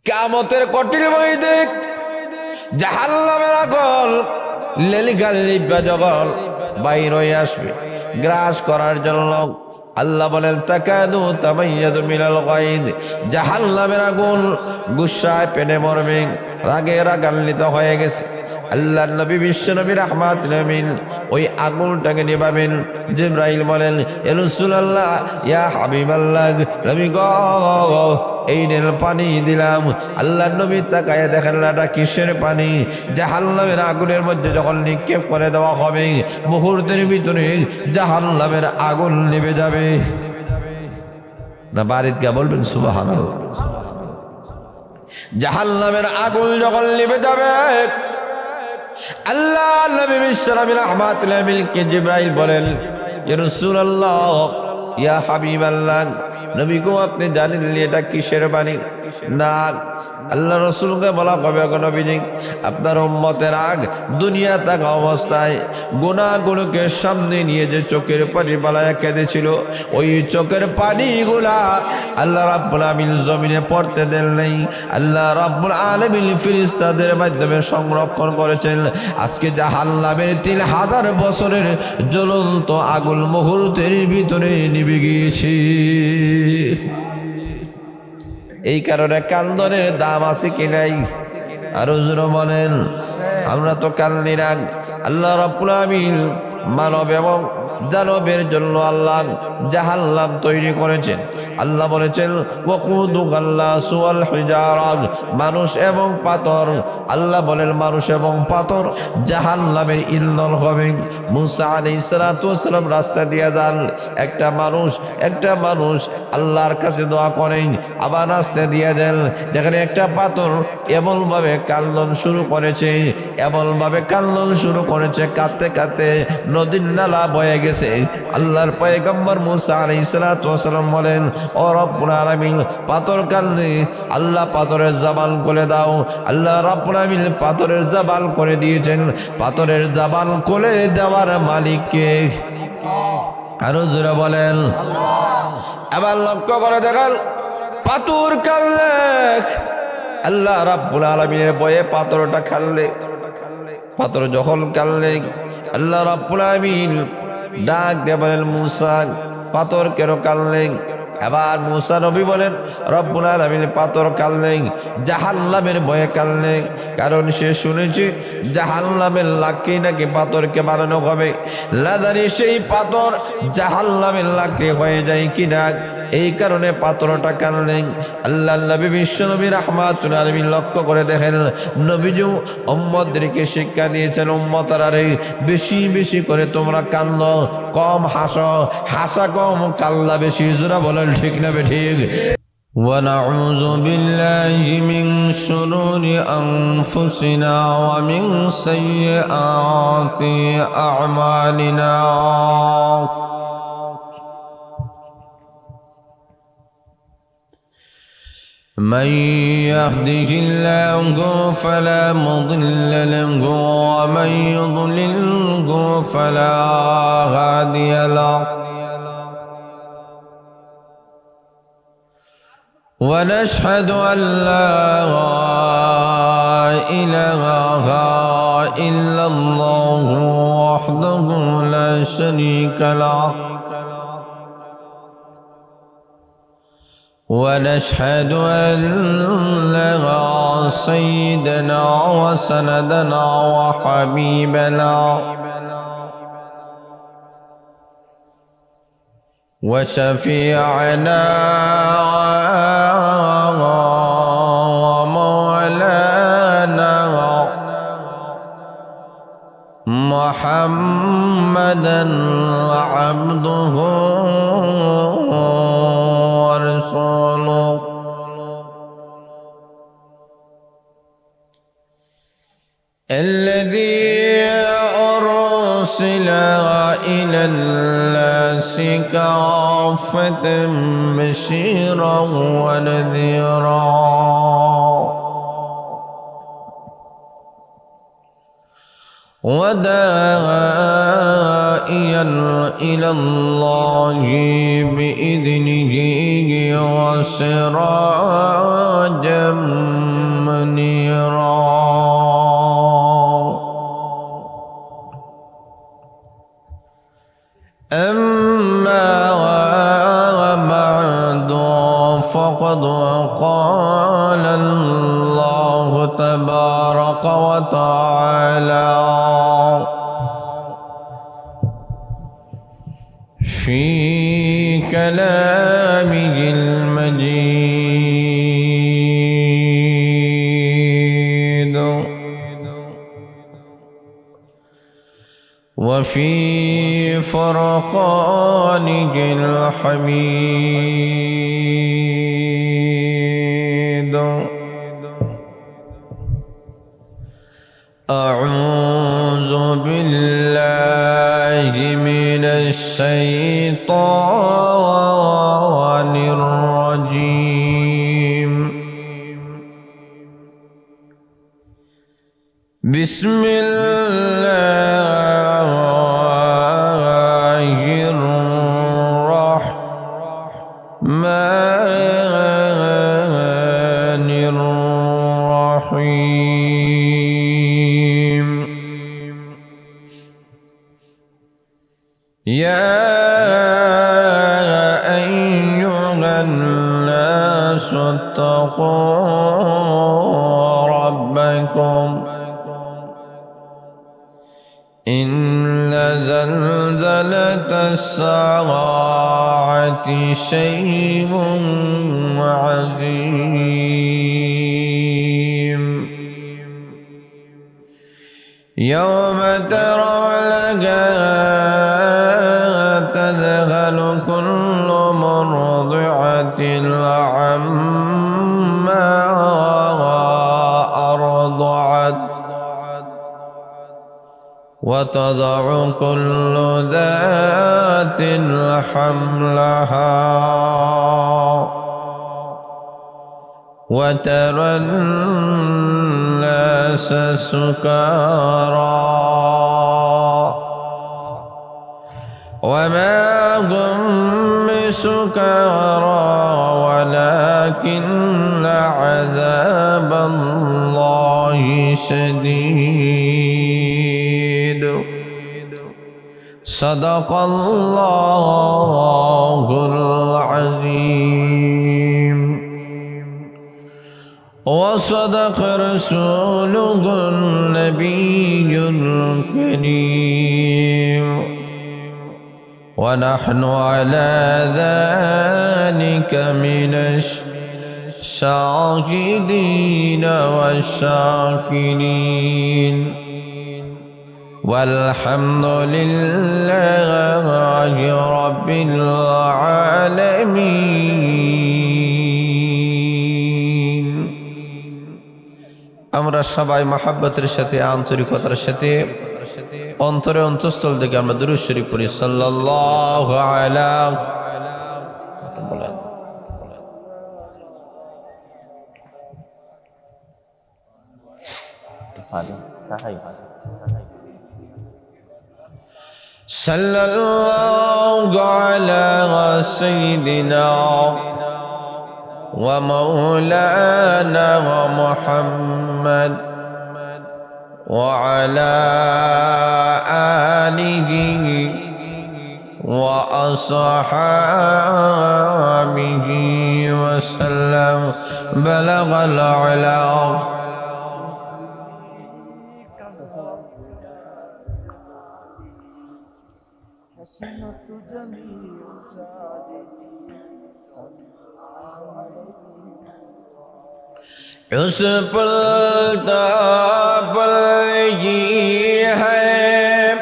কিয়ামতের কঠিন ময়দানে জাহান্নামের আগুন লেলিগাল লিব্বা জগল বাইর হয়ে আসবে গ্রাস করার জন্য। আল্লাহ বলেন তাকাদু তামাইয়াজু মিনাল গায়দ, জাহান্নামের আগুন গুসায় পেটে মরবে, রাগে রাগান্বিত হয়ে গেছে। আল্লাহর নবী বিশ্ব নবী রাহমাতুল আমিন ওই আগুনটাকে নিভাবেন। জিবরাইল বলেন ইয়া রাসূলুল্লাহ ইয়া হাবিবাল্লাহ, নবী গো এই নেল পানি দিলাম। আল্লাহর নবী তাকায় দেখেন এটা কিসের পানি? জাহান্নামের আগুনের মধ্যে যখন নিক্ষেপ করে দেওয়া হবে মুহূর্তের ভিতরে জাহান্নামের আগুন নিভে যাবে। না বাড়িতে গিয়ে বলবেন সুবহানাল্লাহ। জাহান্নামের আগুন যখন নিভে যাবে আল্লাহ নবী বিশ্ব নবী রাহমাতুল আমিনকে জিবরাইল বলেন ইয়া রাসূলুল্লাহ ইয়া হাবিবাল্লাহ, নবী গো আপনি জানেন এটা কিসের পানি? না, আল্লাহ রসুলকে বলা হবে নবীজি আপনার উম্মতের আগ দুনিয়া থাকা অবস্থায় গুনাহগুলোকে সামনে নিয়ে যে চোখের পানি বালায়া কেঁদেছিল ওই চোখের পানিগুলা আল্লাহ রাব্বুল আলামিন জমিনে পড়তে দেন নাই। আল্লাহ রাব্বুল আলামিন ফেরেশতাদের মাধ্যমে সংরক্ষণ করেছেন। আজকে জাহান্নামের 3000 বছরের জ্বলন্ত আগুন মুহূর্তের ভিতরে নিভে গিয়েছে। এই কারণে কান্দনের দাম আছে কি নাই? আরো জোরে বলেন। আমরা তো কান্দি না। আল্লাহ রাব্বুল আলামিন মানব এবং দানবের জন্য আল্লাহ জাহান্নাম তৈরি করেছেন। আল্লাহ বলেছেন ওয়াকুদুল্লাসু ওয়াল হিজারাত, মানুষ এবং পাথর। আল্লাহ বলেন মানুষ এবং পাথর জাহান্নামের ইন্ধন হবে। মুসা আলাইহিস সালাতু ওয়াস সালাম রাস্তা দিয়ে যান, একটা মানুষ আল্লাহর কাছে দোয়া করেন, আবার রাস্তা দিয়ে দেন, যেখানে একটা পাথর এমনভাবে কান্দন শুরু করেছে, কাঁদতে কাঁদতে নদীর নালা বয়ে গেছে। আল্লাহর পয়গম্বর মুসা আলাইহিস সালাতু ওয়াস সালাম বলেন ও রব্বুল আলামিন পাথর কান্দে, আল্লাহ পাথরের জবান খুলে দাও। আল্লাহ রব্বুল আলামিন পাথরের জবান করে দিয়েছেন। পাথরের জবান খুলে দেওয়ার মালিক কে? আরো জোরে বলেন। এবার লক্ষ্য করে দেখেন পাথর কান্দে, আল্লাহ রাব্বুল আলামিনের ভয়ে পাথরটা কান্দে। পাথর যখন কান্দে আল্লাহ রাব্বুল আলামিন ডাক দিয়ে বলেন মুসা পাথর কেন কান্দে? এবার মুসা নবী বলেন রব্বুল আলামিন পাথর কান্দে জাহান্নামের ভয়ে কান্দে, কারণ সে শুনেছে জাহান্নামের লাকড়ি নাকি পাথরকে বানানো হবে। না জানি সেই পাথর জাহান্নামের লাকড়ি হয়ে যায় কিনা, এই কারণে পাথরটা কান্দে। আল্লাহ নবী বিশ্ব নবী রাহমাতুল আলামিন লক্ষ্য করে দেখেন নবীজি উম্মতদেরকে শিক্ষা দিয়েছেন উম্মতরা রে বেশি বেশি করে তোমরা কান্দো, কম হাসো, হাসা কম কাল্লা বেশি। জোরা বলেন ঠিক না বেঠিক? ونعوذ بالله من شرور أنفسنا ومن سيئات أعمالنا من يهده الله فلا مضل له ومن يضلله فلا هادي له ونشهد أن لا إله إلا الله وحده لا شريك له ونشهد أن سيدنا وسندنا وحبيبنا وشفيعنا ومولانا محمدا عبده ورسوله الذي أرسل إلى الناس كافة بشيرا ونذيرا وداعيا إلى الله بإذنه وسراجا منيرا أما بعد فقد قال الله تبارك وتعالى في كلامه المجيد وفي فرقانه الحميد أعوذ بالله من الشيطان الرجيم بسم الله الرحمن الرحيم يا أيها الناس اتقوا ربكم إن زلزلة الساعة شيء عظيم يوم ترونها تذهل كل مرضعة عما أرضعت وتضع كل ذات حملها وترى الناس سكارى وما هم بسكارى ولكن عذاب الله شديد صدق الله العظيم وصدق رسوله النبي الكريم ونحن على ذلك من الشاهدين والشاكرين والحمد لله رب العالمين আমরা সবাই মহব্বতের সাথে আন্তরিকতার সাথে অন্তরে অন্তঃস্থল থেকে আমরা দুরূদ শরীফ পড়ি সাল্লাল্লাহু আলা সাল্লাল্লাহু আলা সাইয়্যিদিনা ومولانا محمد وعلى آله وأصحابه وسلم بلغ العلا उस पल ये है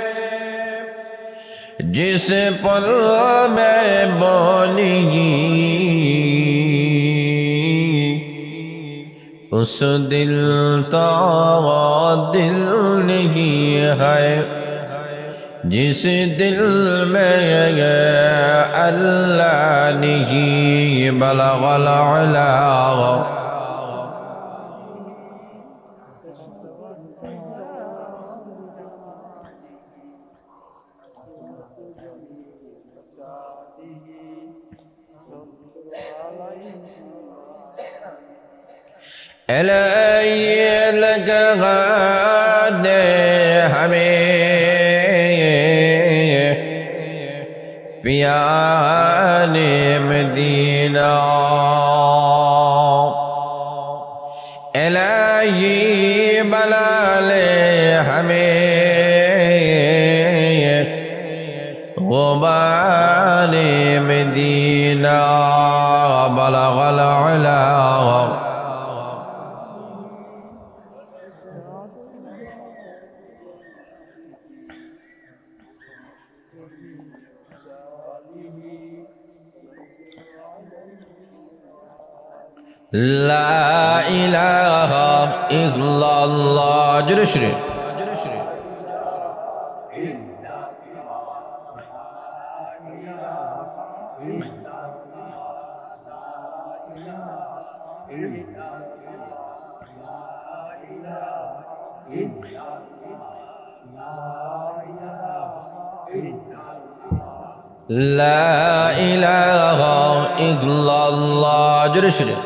जिस पल में बोलेगी उस दिल का दिल नहीं है जिस दिल में अल्लाह नहीं बलगल अला إلهي لك غاد حميد بيان مدينة إلهي بلال حميد غبان مدينة بلغ العلا لا إله إلا الله جرشري لا إله إلا الله جرشري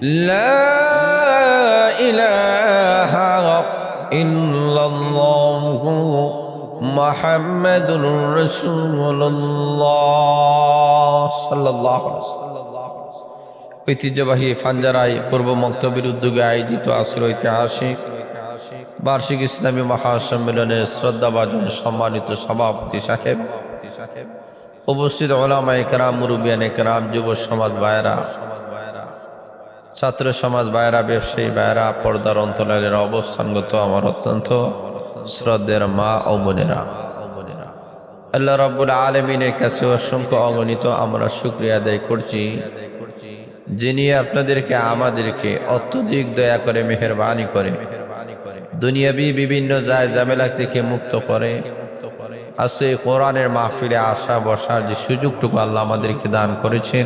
لا إله إلا الله محمد رسول الله صلى الله عليه وسلم ঐতিহ্যবাহী ফানজারায় পূর্ব মক্তবের উদ্যোগে আয়োজিত আজকের ঐতিহাসিক বার্ষিক ইসলামী মহাসম্মেলনের শ্রদ্ধাভাজন সম্মানিত সভাপতি সাহেব, উপস্থিত উলামায়ে কেরাম, মুরব্বিয়ানে কেরাম, যুব সমাজ ভাইয়েরা, ছাত্র সমাজ ভাইয়েরা, ব্যবসায়ী ভাইয়েরা, পর্দার অন্তরালের অবস্থানগত আমার অত্যন্ত শ্রদ্ধের মা ও বোনেরা, আল্লাহ রাব্বুল আলামিনের কাছে অসংখ্য অগণিত আমরা শুকরিয়া আদায় করছি, যিনি আপনাদেরকে আমাদেরকে অত্যধিক দয়া করে মেহেরবানি করে দুনিয়াবি বিভিন্ন যায় ঝামেলা থেকে মুক্ত করে আছে কোরআনের মাহফিলে আসা বসার যে সুযোগটুকু আল্লাহ আমাদেরকে দান করেছেন,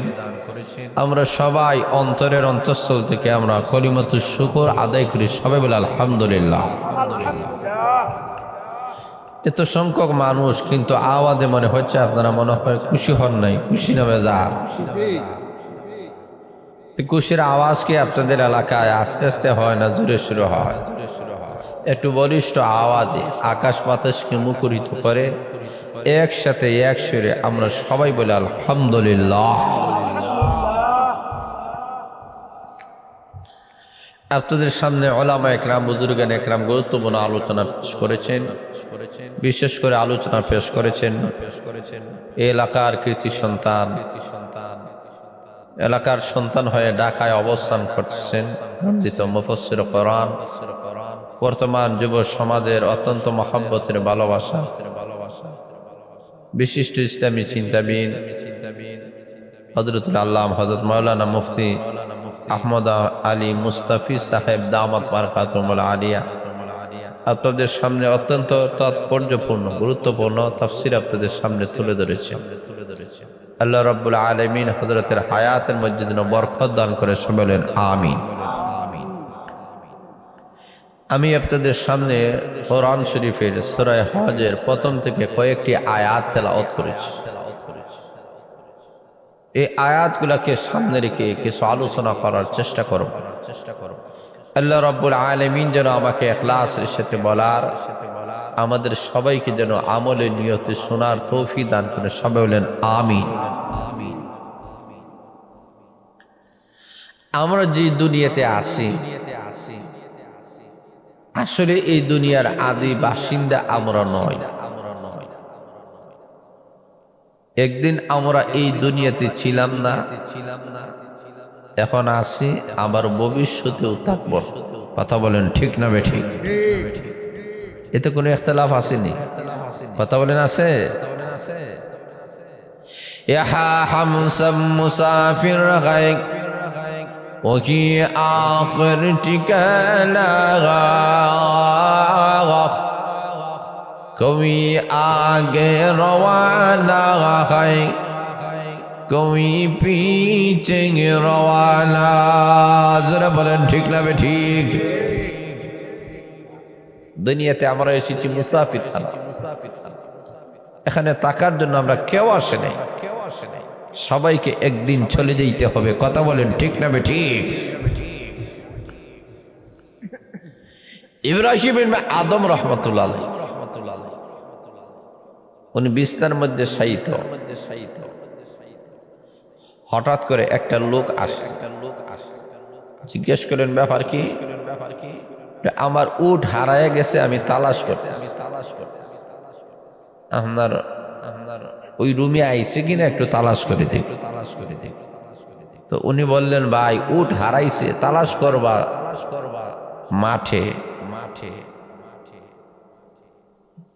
আমরা সবাই অন্তরের অন্তঃস্থল থেকে আমরা কলিমাতুশ শুকর আদায় করি। সবাই বলে আলহামদুলিল্লাহ। এত সংখ্যক মানুষ, কিন্তু আওয়াজে মনে হচ্ছে আপনারা মনে হয় খুশি হন নাই, খুশি নামে যান। খুশির আওয়াজ কি আপনাদের এলাকায় আস্তে আস্তে হয় না জোরে শুরু হয়? একটু বলিষ্ঠ আওয়াজে আকাশ বাতাসকে মুখরিত করে একসাথে এক সুরে আমরা সবাই বলি আলহামদুলিল্লাহ। আপনাদের সামনে উলামায়ে কেরাম, বুজুর্গানে কেরাম গুরুত্বপূর্ণ আলোচনা পেশ করেছেন। বিশেষ করে আলোচনা পেশ করেছেন এই এলাকার কৃতি সন্তান, এলাকার সন্তান হয়ে ঢাকায় অবস্থান করতেছেন মন্ডিত মুফাসসির কোরআন, বর্তমান যুব সমাজের অত্যন্ত মহব্বতের ভালোবাসা, বিশিষ্ট ইসলামী চিন্তাবিদ হযরতুল আল্লামা হযরত মাওলানা মুফতি আহমদ আলী মুস্তাফি সাহেব দামাত বারাকাতুহুল আলিয়া আপনাদের সামনে অত্যন্ত তাৎপর্যপূর্ণ গুরুত্বপূর্ণ তাফসীর আপনাদের সামনে তুলে ধরেছেন। আল্লাহ রাব্বুল আলামিন হযরতের হায়াতের মধ্যে যেন বরকত দান করে, সবাই বলেন আমিন। আমি আপনাদের সামনে কোরআন শরীফের সূরা হজের প্রথম থেকে কয়েকটি আয়াত তেলাওয়াত করেছি। এই আয়াতগুলোকে সামনে রেখে কিছু আলোচনা করার চেষ্টা করব। আল্লাহ রাব্বুল আলামিন যেন আমাকে ইখলাসের সাথে বলার, আমাদের সবাইকে যেন আমলে নিয়তে শোনার তৌফিক দান করে, সবাই বলেন আমিন। আমরা যে দুনিয়াতে আছি, আসলে এই দুনিয়ার আদি বাসিন্দা আমরা নয়। একদিন আমরা এই দুনিয়াতে ছিলাম না, এখন আছি, আবার ভবিষ্যতেও থাকবো। কথা বলেন ঠিক না বেঠিক? এতে কোনো ইখতিলাফ আসেনি? কথা বলেন আছে? ইহা হামসাম মুসাফির গায়ক ওকি আখির ঠিকানা কবি আগে রওয়ানা হয়, কবি পিছে রওয়ানা। যারা বলেন ঠিক না বেঠিক? দুনিয়াতে আমরা এসেছি মুসাফির খানা, এখানে থাকার জন্য আমরা কেউ আসে নাই, সবাইকে একদিন চলে যেতে হবে। কথা বলেন ঠিক না ঠিক? ইব্রাহিম ইবনে আদম রাহমাতুল্লাহ আলাইহি উনি বিছনার মধ্যে শায়িত, হঠাৎ করে একটা লোক আসছে, জিজ্ঞেস করেন ব্যাপার কি? আমার উট হারায় গেছে, আমি তালাশ করতেছি, আপনার ওই রুমে আইছে কিনা একটু তালাশ করে দিই। তো উনি বললেন ভাই উট হারাইছে, তালাশ করবা মাঠে,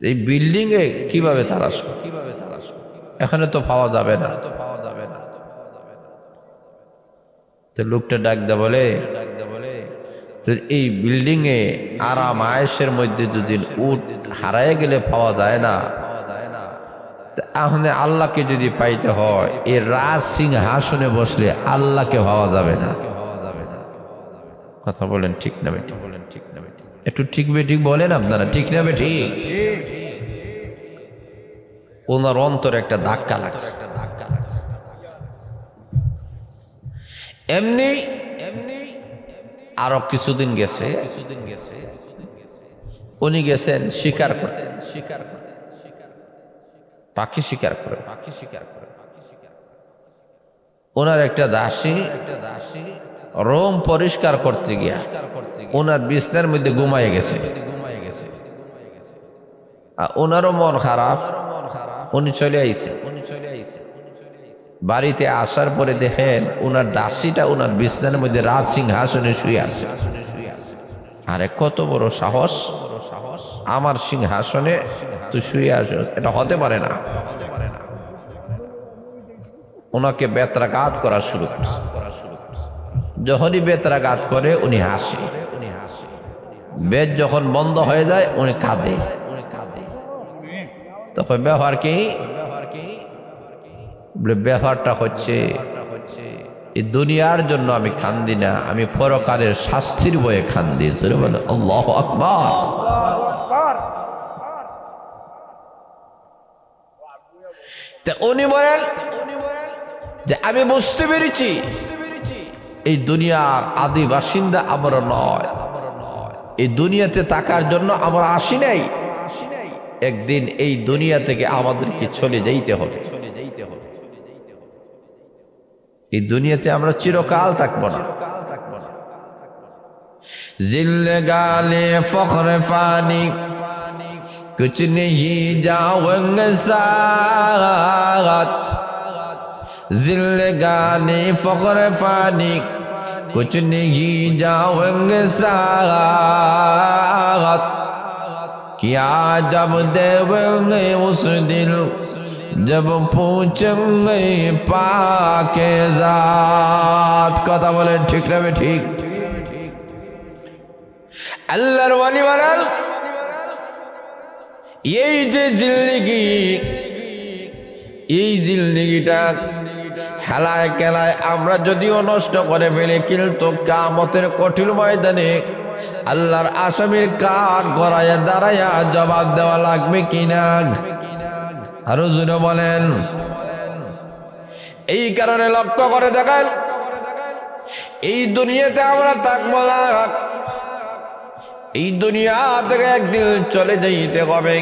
এই বিল্ডিং এ কিভাবে তালাশ করব? এখানে তো পাওয়া যাবে না। তো লোকটা ডাক দে বলে এই বিল্ডিং এ আরাম আয়েশের মধ্যে যদি উট হারায় গেলে পাওয়া যায় না, তাহলে আল্লাহকে যদি পাইতে হয় এই রাজ সিংহাসনে বসলে আল্লাহকে পাওয়া যাবে না। কথা বলেন ঠিক না বেঠিক? একটু ঠিক বেঠিক বলেন আপনারা, ঠিক না বেঠিক? ওনার অন্তরে একটা ধাক্কা লাগছে। এমনি আরো কিছুদিন গেছে, উনি গেছেন শিকার করতে, পাখি শিকার করে। ওনার একটা দাসী রোম পরিষ্কার করতে গিয়া ওনার বিছনার মধ্যে ঘুমায় গেছে। ওনারও মন খারাপ, উনি চলে আইছে। বাড়িতে আসার পরে দেখেন ওনার দাসীটা ওনার বিছনার মধ্যে রাজ সিংহাসনে শুয়ে আছে। আরে কত বড় সাহস, আমার সিংহাসনে তুই শুয়ে আসো, এটা হতে পারে না। ওনাকে বেত্রাঘাত করা শুরু করছে। যখনই বেত্রাঘাত করে উনি হাসে, বেদ যখন বন্ধ হয়ে যায় উনি কাঁদে। তখন ব্যবহার কি? ব্যবহারটা হচ্ছে এই দুনিয়ার জন্য আমি কান্দি না, আমি পরকালের শাস্তির বয়ে কান্দি। আল্লাহু আকবার। উনি বলেন যে আমি বুঝতে পেরেছি এই দুনিয়ার আদি বাসিন্দা আমরা নয়, এই দুনিয়াতে থাকার জন্য আমরা আসি নাই। একদিন এই দুনিয়া থেকে আমাদেরকে চলে যাইতে হবে। এই দুনিয়াতে আমরা চিরকাল থাকবো না। জিন্দেগানি ফখরে ফানি कुछ नहीं जाओगे साथ, जिंदगानी फख्र फानी कुछ नहीं जाओगे साथ, क्या जब देवेंगे उस दिन जब पूछेंगे पाके जात। कथा बोले ठीक ना? ठीक। अल्लाहर वली बलाल এই যে জিন্দেগি, এই জিন্দেগিটা হেলায় কেলায় আমরা যদিও নষ্ট করে ফেলি, কিন্তু কিয়ামতের কঠিন ময়দানে আল্লাহর আসামির কাঠ গড়াইয়া দাঁড়াইয়া জবাব দেওয়া লাগবে কিনা? আরো জোরে বলেন। এই কারণে লক্ষ্য করে দেখেন, এই দুনিয়াতে আমরা থাকবো না, এই দুনিয়া থেকে একদিন চলে যাইতে হবে।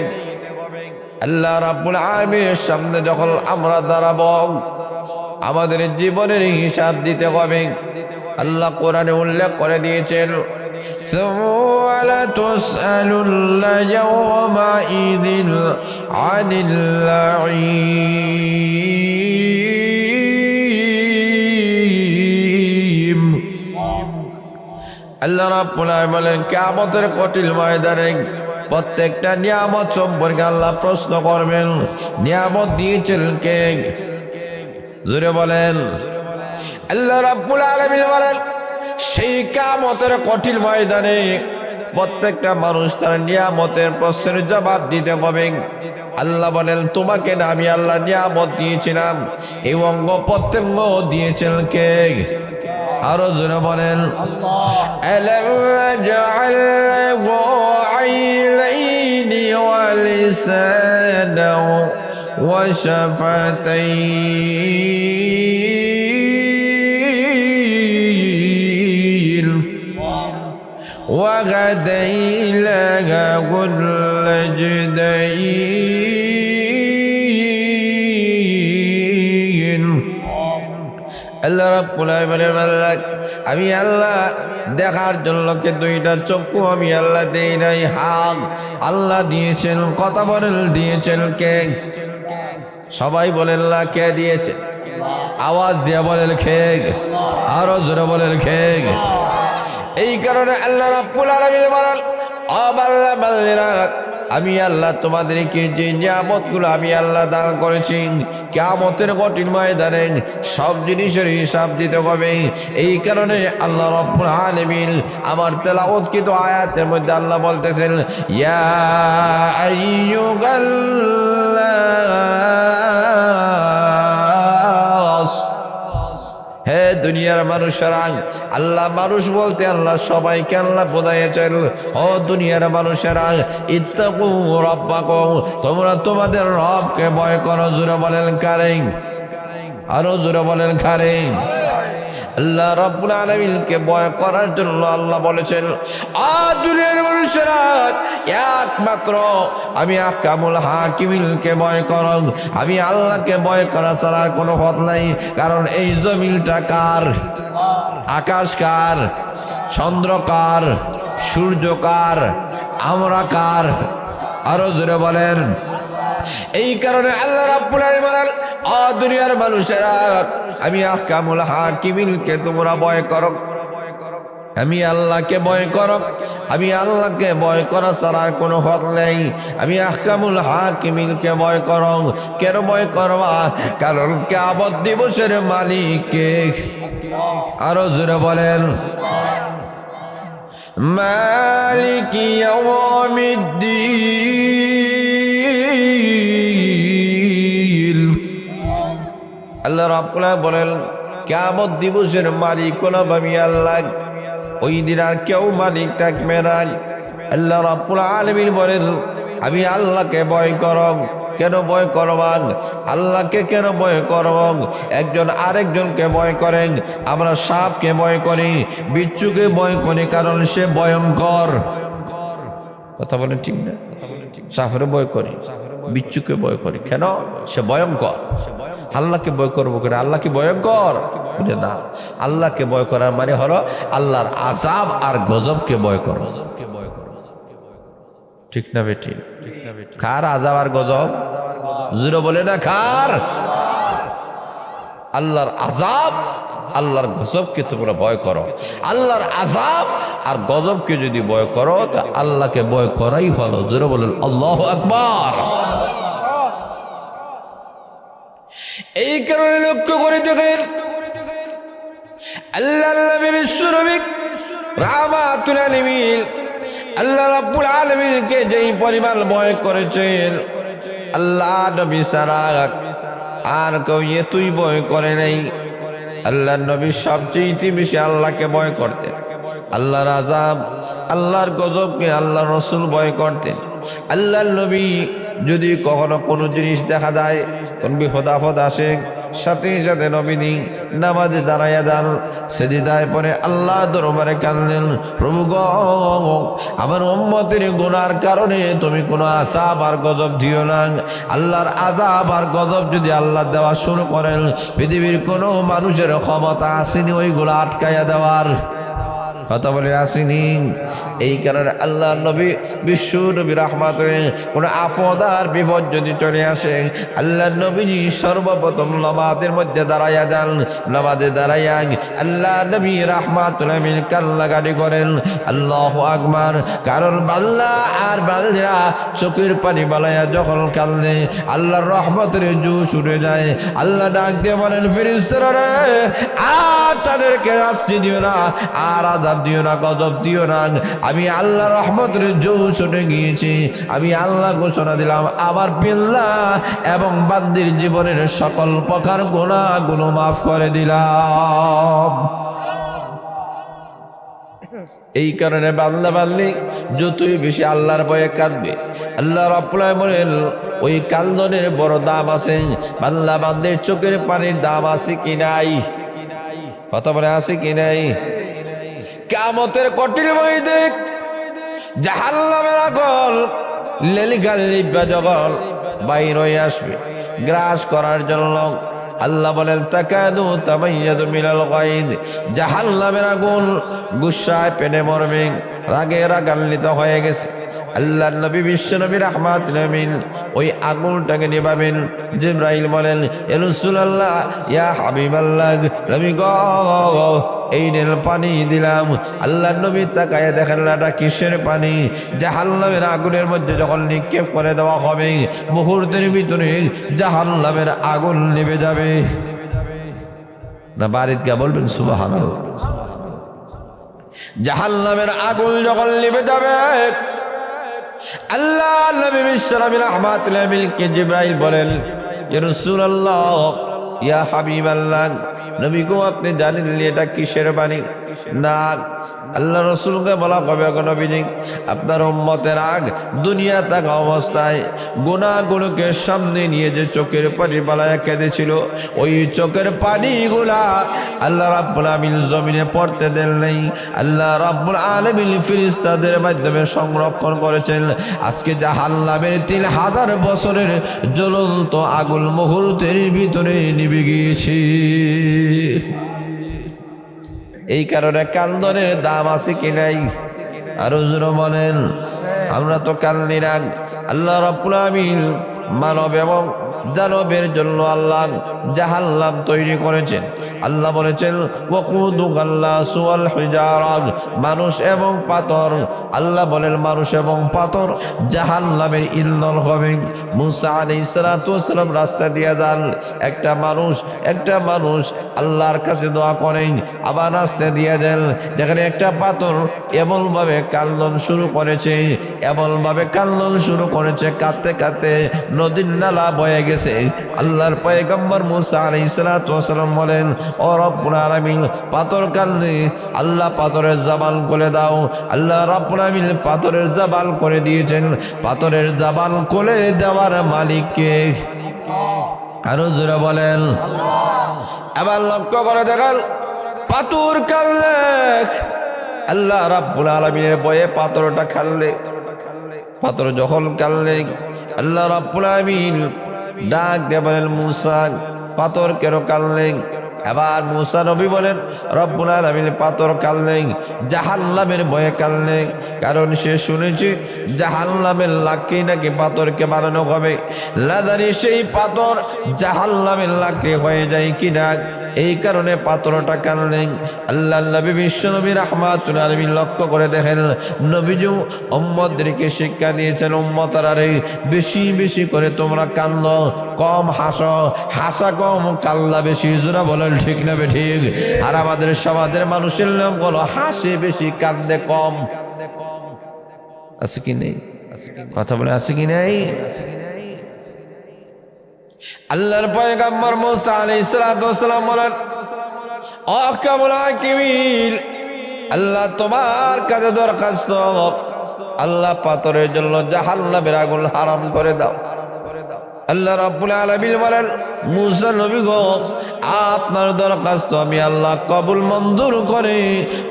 আল্লাহ রাব্বুল আলামিনের সামনে যখন আমরা দাঁড়াবো, আমাদের জীবনের হিসাব দিতে হবে। আল্লাহ কোরআনে উল্লেখ করে দিয়েছেন, সুম্মা তুসআলুনা ইয়াওমাইযিন আনিল নাঈম। আল্লাহ রাব্বুল আলামিন বলেন কিয়ামতের কঠিন ময়দানে প্রত্যেকটা নিয়ামত সম্পর্কে আল্লাহ প্রশ্ন করবেন। নিয়ামত দিয়েছেন কে? জোরে বলেন। আল্লাহ রাব্বুল আলামিন বলেন সেই কিয়ামতের কঠিন ময়দানে প্রত্যেকটা মানুষ তার নিয়ামতের প্রশ্নের জবাব দিতে হবে। আল্লাহ বলেন তোমাকে না আমি আল্লাহ নিয়ামত দিয়েছিলাম, এই অঙ্গ প্রত্যঙ্গ দিয়েছেন কে? আরো জোরে বলেন আলাম নাজআল লাহু আইনাইনি ওয়া লিসানাও ওয়া শাফাতাইন ওয়া গাদাইনাহু النجدين আল্লাহ রাব্বুল আলামিনের মালিক আমি আল্লাহ দেখার জন্য কে দুইটা চক্ষু আমি আল্লাহ দেই নাই হাত আল্লাহ দিয়েছেন কথা বলেন দিয়েছেন কে সবাই বলেন না কে দিয়েছে আওয়াজ দিয়ে বলেন কে আরো জোরে বলেন কে এই কারণে আল্লাহ রাব্বুল আলামিন বলেন ও বান্দা বান্দিরা আমি আল্লাহ তোমাদেরকে যে নিয়ামতগুলো আমি আল্লাহ দান করেছি কিয়ামতের কঠিন ময়দানে সব জিনিসের হিসাব দিতে হবে এই কারণে আল্লাহ রাব্বুল আলামিন আমার তেলাওয়াতকৃত আয়াতের মধ্যে আল্লাহ বলতেছেন ইয়া আইয়ুহাল্লাহ হে দুনিয়ার মানুষেরা আল্লাহ মানুষ বলতে আল্লাহ সবাইকে আল্লাহ বোঝাইছেন ও দুনিয়ার মানুষেরা ইত্তাকু রাব্বাকুম তোমরা তোমাদের রবকে ভয় করো জোরে বলেন কারে আরো জোরে বলেন কারে আল্লাহ রাব্বুল আলামিনকে ভয় করার জন্য আল্লাহ বলেছেন দুনিয়ার মানুষেরা একমাত্র আমি আহকামুল হাকিমিনকে ভয় করো আমি আল্লাহকে ভয় করা ছাড়া আর কোনো পথ নাই কারণ এই জমিনটা কার আকাশ কার চন্দ্র কার সূর্য কার আমরা কার আরো জোরে বলেন এই কারণে আল্লাহ রাব্বুল আলামিন বলেন দুনিয়ার মানুষেরা আমি আহকামুল হাকিমিনকে তোমরা ভয় করো আমি আল্লাহকে ভয় করো আমি আল্লাহকে ভয় করা ছাড়া আর কোনো পথ নেই আমি আহকামুল হাকিমিনকে ভয় করো কেন ভয় করবা কারণ কিয়ামত দিবসের মালিক কে আরো জোরে বলেন মালিক ইয়াউমিদ্দিন আল্লাহ রাব্বুল আলামিন বলেন কিয়ামত দিবসের মালিক হলাম আমি আল্লাহ ওই দিন আর কেউ মালিক থাকবে না আল্লাহ রাব্বুল আলামিন বলেন আমি আল্লাহকে ভয় করো কেন ভয় করবান আল্লাহকে কেন ভয় করব একজন আরেকজনকে ভয় করেন আমরা সাপকে ভয় করি বিচ্ছুকে ভয় করি কারণ সে ভয়ঙ্কর কথা বলেন ঠিক না সাপের ভয় করি বিচ্ছুকে ভয় করি কেন সে ভয়ঙ্কর আল্লাহকে ভয় করবো কেন আল্লাহ কি ভয়ঙ্কর না আল্লাহকে ভয় করার মানে হলো আল্লাহর আযাব আর গজবকে ভয় করো ঠিক না বেটি কার আযাব আর গজব জোরে বলে না কার আল্লাহর আযাব আল্লাহর গজবকে তোমরা ভয় করো আল্লাহর আযাব আর গজবকে যদি ভয় করো তা আল্লাহকে ভয় করাই হলো জোরে বলেন আল্লাহু আকবার এই কারণে লক্ষ্য করে দেখেন আল্লাহর নবী বিশ্বনবী রাহমাতুল আলামিন আল্লাহ রাব্বুল আলামিনকে যেই পরিমাণ ভয় করেছেন আল্লাহ নবী ছাড়া আর কেউ এতই ভয় করে নাই আল্লাহ নবী সবচেয়ে বেশি আল্লাহকে ভয় করতেন আল্লাহর আযাব আল্লাহর গজবকে আল্লাহ রাসূল ভয় করতেন আল্লাহর নবী যদি কখনো কোনো জিনিস দেখা যায় কোন বিপদ আপদ আসে সাথে সাথে নবীনি নামাজে দাঁড়াইয়া যান সিজদায় পড়ে আল্লাহ দরবারে কাঁদেন প্রভু গো আমার উম্মতের গুনার কারণে তুমি কোনো আযাব আর গজব দিও না আল্লাহর আযাব আর গজব যদি আল্লাহ দেওয়া শুরু করেন পৃথিবীর কোনো মানুষের ক্ষমতা আসেনি ওইগুলো আটকাইয়া দেওয়ার কথা বলে আসেনি এই কারণে আল্লাহ নবী বিশ্ব নবী রাহমাতে কোনো আপদ আর বিপদ যদি চলে আসে আল্লাহ নবী সর্বপ্রথম নামাজের মধ্যে দাঁড়াইয়া যান নামাজে দাঁড়াইয়া আল্লাহ নবী রাহমাতুল আমিন কান্নাকাটি করেন আল্লাহু আকবার কারণ বান্দা আর বান্দিরা চোখের পানি বালাইয়া যখন কাঁদে আল্লাহর রহমতের জোশ উঠে যায় আল্লাহ ডাক দিয়ে বলেন ফেরেশতারা আর তাদেরকে শাস্তি দিও না আর আযাব দিও না গজব দিও না আমি আল্লাহ রহমতের জোশ উঠে গিয়েছি আমি আল্লাহ ঘোষণা দিলাম আবার পিল্লা এবং বান্দির জীবনের সকল প্রকার গুনাহগুলো মাফ করে দিলাম এই কারণে বান্দা বান্দি যতই বেশি আল্লাহর ভয়ে কাঁদবে, আল্লাহ রাব্বুল আলামিন বলেন ওই কান্দনের বড় দাম আছে। বান্দা বান্দির চোখের পানির দাম আছে কি নাই? কথা বলে আছে কি নাই? কিয়ামতের কঠিন ময়দানে জাহান্নামের আগুন লেলিকাল লিব্বা যখন বাইর হয়ে আসবে গ্রাস করার জন্য, আল্লাহ বলেন তাকাদু তামাইয়াদু মিনাল গায়দ, জাহান্নামের আগুন গুসায় পেটে মরবে, রাগে রাগান্বিত হয়ে গেছে। আল্লাহর নবী বিশ্ব নবী রাহমাতুল আমিন ওই আগুনটাকে নিভাবেন। জিবরাইল বলেন ইয়া রাসূলুল্লাহ ইয়া হাবিবাল্লাহ, নবী গো এই নেল পানি দিলাম। আল্লাহর নবী তাকায় দেখেন এটা কিসের পানি? জাহান্নামের আগুনের মধ্যে যখন নিক্ষেপ করে দেওয়া হবে মুহূর্তের ভিতরে জাহান্নামের আগুন নিভে যাবে। না বাড়িতে গিয়ে বলবেন সুবহানাল্লাহ। জাহান্নামের আগুন যখন নিভে যাবে আল্লাহ নবী বিশ্ব নবী রাহমাতুল আমিনকে জিবরাইল বলেন ইয়া রাসূলুল্লাহ ইয়া হাবিবাল্লাহ, নবী গো আপনি জানেন এটা কিসের পানি? না, আল্লাহ রাসূলকে বলা হবে নবীজি আপনার উম্মতের আগ দুনিয়া থাকা অবস্থায় গুনাহগুলোকে সামনে নিয়ে যে চোখের পানি বালায়া কেঁদেছিল ওই চোখের পানিগুলা আল্লাহ রাব্বুল আলামিন জমিনে পড়তে দেন নাই। আল্লাহ রাব্বুল আলামিন ফেরেশতাদের মাধ্যমে সংরক্ষণ করেছেন। আজকে জাহান্নামের 3000 বছরের জ্বলন্ত আগুন মুহূর্তের ভিতরে নিভে গিয়েছে। এই কারণে কান্দনের দাম আছে কি নাই? আরো জোরে বলেন। আমরা তো কান্দি না। আল্লাহ রাব্বুল আলামিন মানব এবং দানবের জন্য আল্লাহ জাহান্নাম তৈরি করেছেন। আল্লাহ বলেছেন ওয়াকুদুল্লাসু ওয়াল হিজারা, মানুষ এবং পাথর। আল্লাহ বলেন মানুষ এবং পাথর জাহান্নামের ইন্ধন হবে। মুসা আলাইহিস সালাতু ওয়াস সালাম রাস্তা দিয়ে যান, একটা মানুষ আল্লাহর কাছে দোয়া করেন, আবার রাস্তা দিয়ে যান, যেখানে একটা পাথর এমনভাবে কান্দন শুরু করেছে, কাঁদতে কাঁদতে নদীর নালা বয়ে গেছে। আল্লাহর পয়গম্বর মুসা আলাইহিস সালাতু ওয়াস সালাম বলেন ও রব্বুল আলামিন পাথর কান্দে, আল্লাহ পাথরের জবান করে দাও। আল্লাহ রব্বুল আলামিন পাথরের জবান করে দিয়েছেন। পাথরের জবান করে দেওয়ার মালিক কে? আরো জোরে বলেন। এবার লক্ষ্য করে দেখেন পাথর কান্দে, আল্লাহ রাব্বুল আলামিনের ভয়ে পাথরটা কান্দে। পাথর যখন কান্দে আল্লাহ রাব্বুল আলামিন ডাক দিয়ে বলেন মুসা পাথর কেন কান্দে? এবার মুসা নবী বলেন রব্বুল আলামিন পাথর কান্দে জাহান্নামের ভয়ে কান্দে, কারণ সে শুনেছে জাহান্নামের লাকড়ি নাকি পাথরকে বানানো হবে। না জানি সেই পাথর জাহান্নামের লাকড়ি হয়ে যায় কিনা, এই কারণে পাথরটা কান্দে। আল্লাহ নবী বিশ্ব নবী রাহমাতুল আলামিন লক্ষ্য করে দেখেন নবীজি উম্মতদেরকে শিক্ষা দিয়েছেন উম্মতরা রে বেশি বেশি করে তোমরা কান্দো, কম হাসো, হাসা কম কান্না বেশি। জোরা বলেন ঠিক না ঠিক? আর আমাদের সমাজের মানুষের নাম হলো হাসে বেশি কান্দে কম। আছে কি নেই? কথা বলে আছে কি নাই? আল্লাহর পয়গম্বর মুসা আলাইহিস সালাতু ওয়াস সালাম বলেন আহকামুল হাকিমিন, আল্লাহ তোমার কাছে দরখাস্ত, আল্লাহ পাথরের জন্য জাহান্নামের আগুন হারাম করে দাও। আল্লাহ রাব্বুল আলামিন বলেন মুসা নবী গো আপনার দরখাস্ত আমি আল্লাহ কবুল মঞ্জুর করে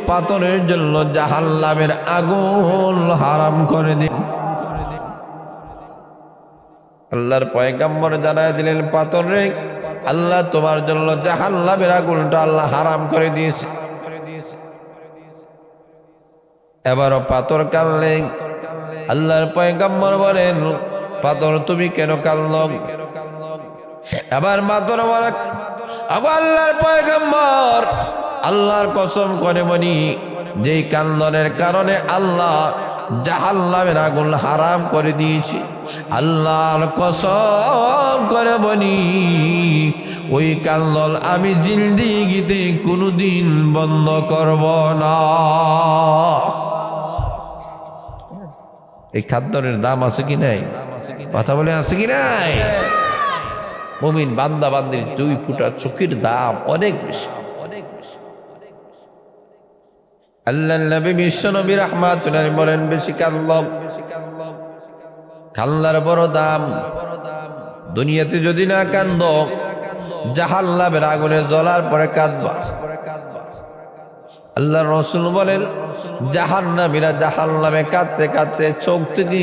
পাথরের জন্য জাহান্নামের আগুন হারাম করে দিই। আল্লাহর পয়গম্বর জানায় দিলেন পাথর রে আল্লাহ তোমার জন্য জাহান্নামের আগুনটা আল্লাহ হারাম করে দিয়েছে। এবারও পাথর কাঁদলে আল্লাহর পয়গম্বর বলেন পাথর তুমি কেন কাঁদল? এবার পাথর বলে আল্লাহর পয়গম্বর আল্লাহর কসম করে বলি যেই কান্দনের কারণে আল্লাহ জাহান্নামের আগুন হারাম করে দিয়েছে, আল্লাহর কসম করে বলি ওই কান্দন আমি জিন্দেগিতে কোনোদিন বন্ধ করব না। এই খাদ্যের দাম আছে কি নাই? কথা বলে আছে কি নাই? মুমিন বান্দা বান্দির 2 ফুটা চোখের দাম অনেক বেশি। আল্লাহর নবী বিশ্ব নবী রাহমাতুল্লাহ আলাইহি বলেন, বেশি কান্নার বড় দাম। দুনিয়াতে যদি না কান্দ, জাহান্নামের আগুনে জ্বলার পরে কাঁদবা। আল্লাহর রাসূল বলেন, জাহান্নামীরা জাহান্নামে কাঁদতে কাঁদতে চোখ থেকে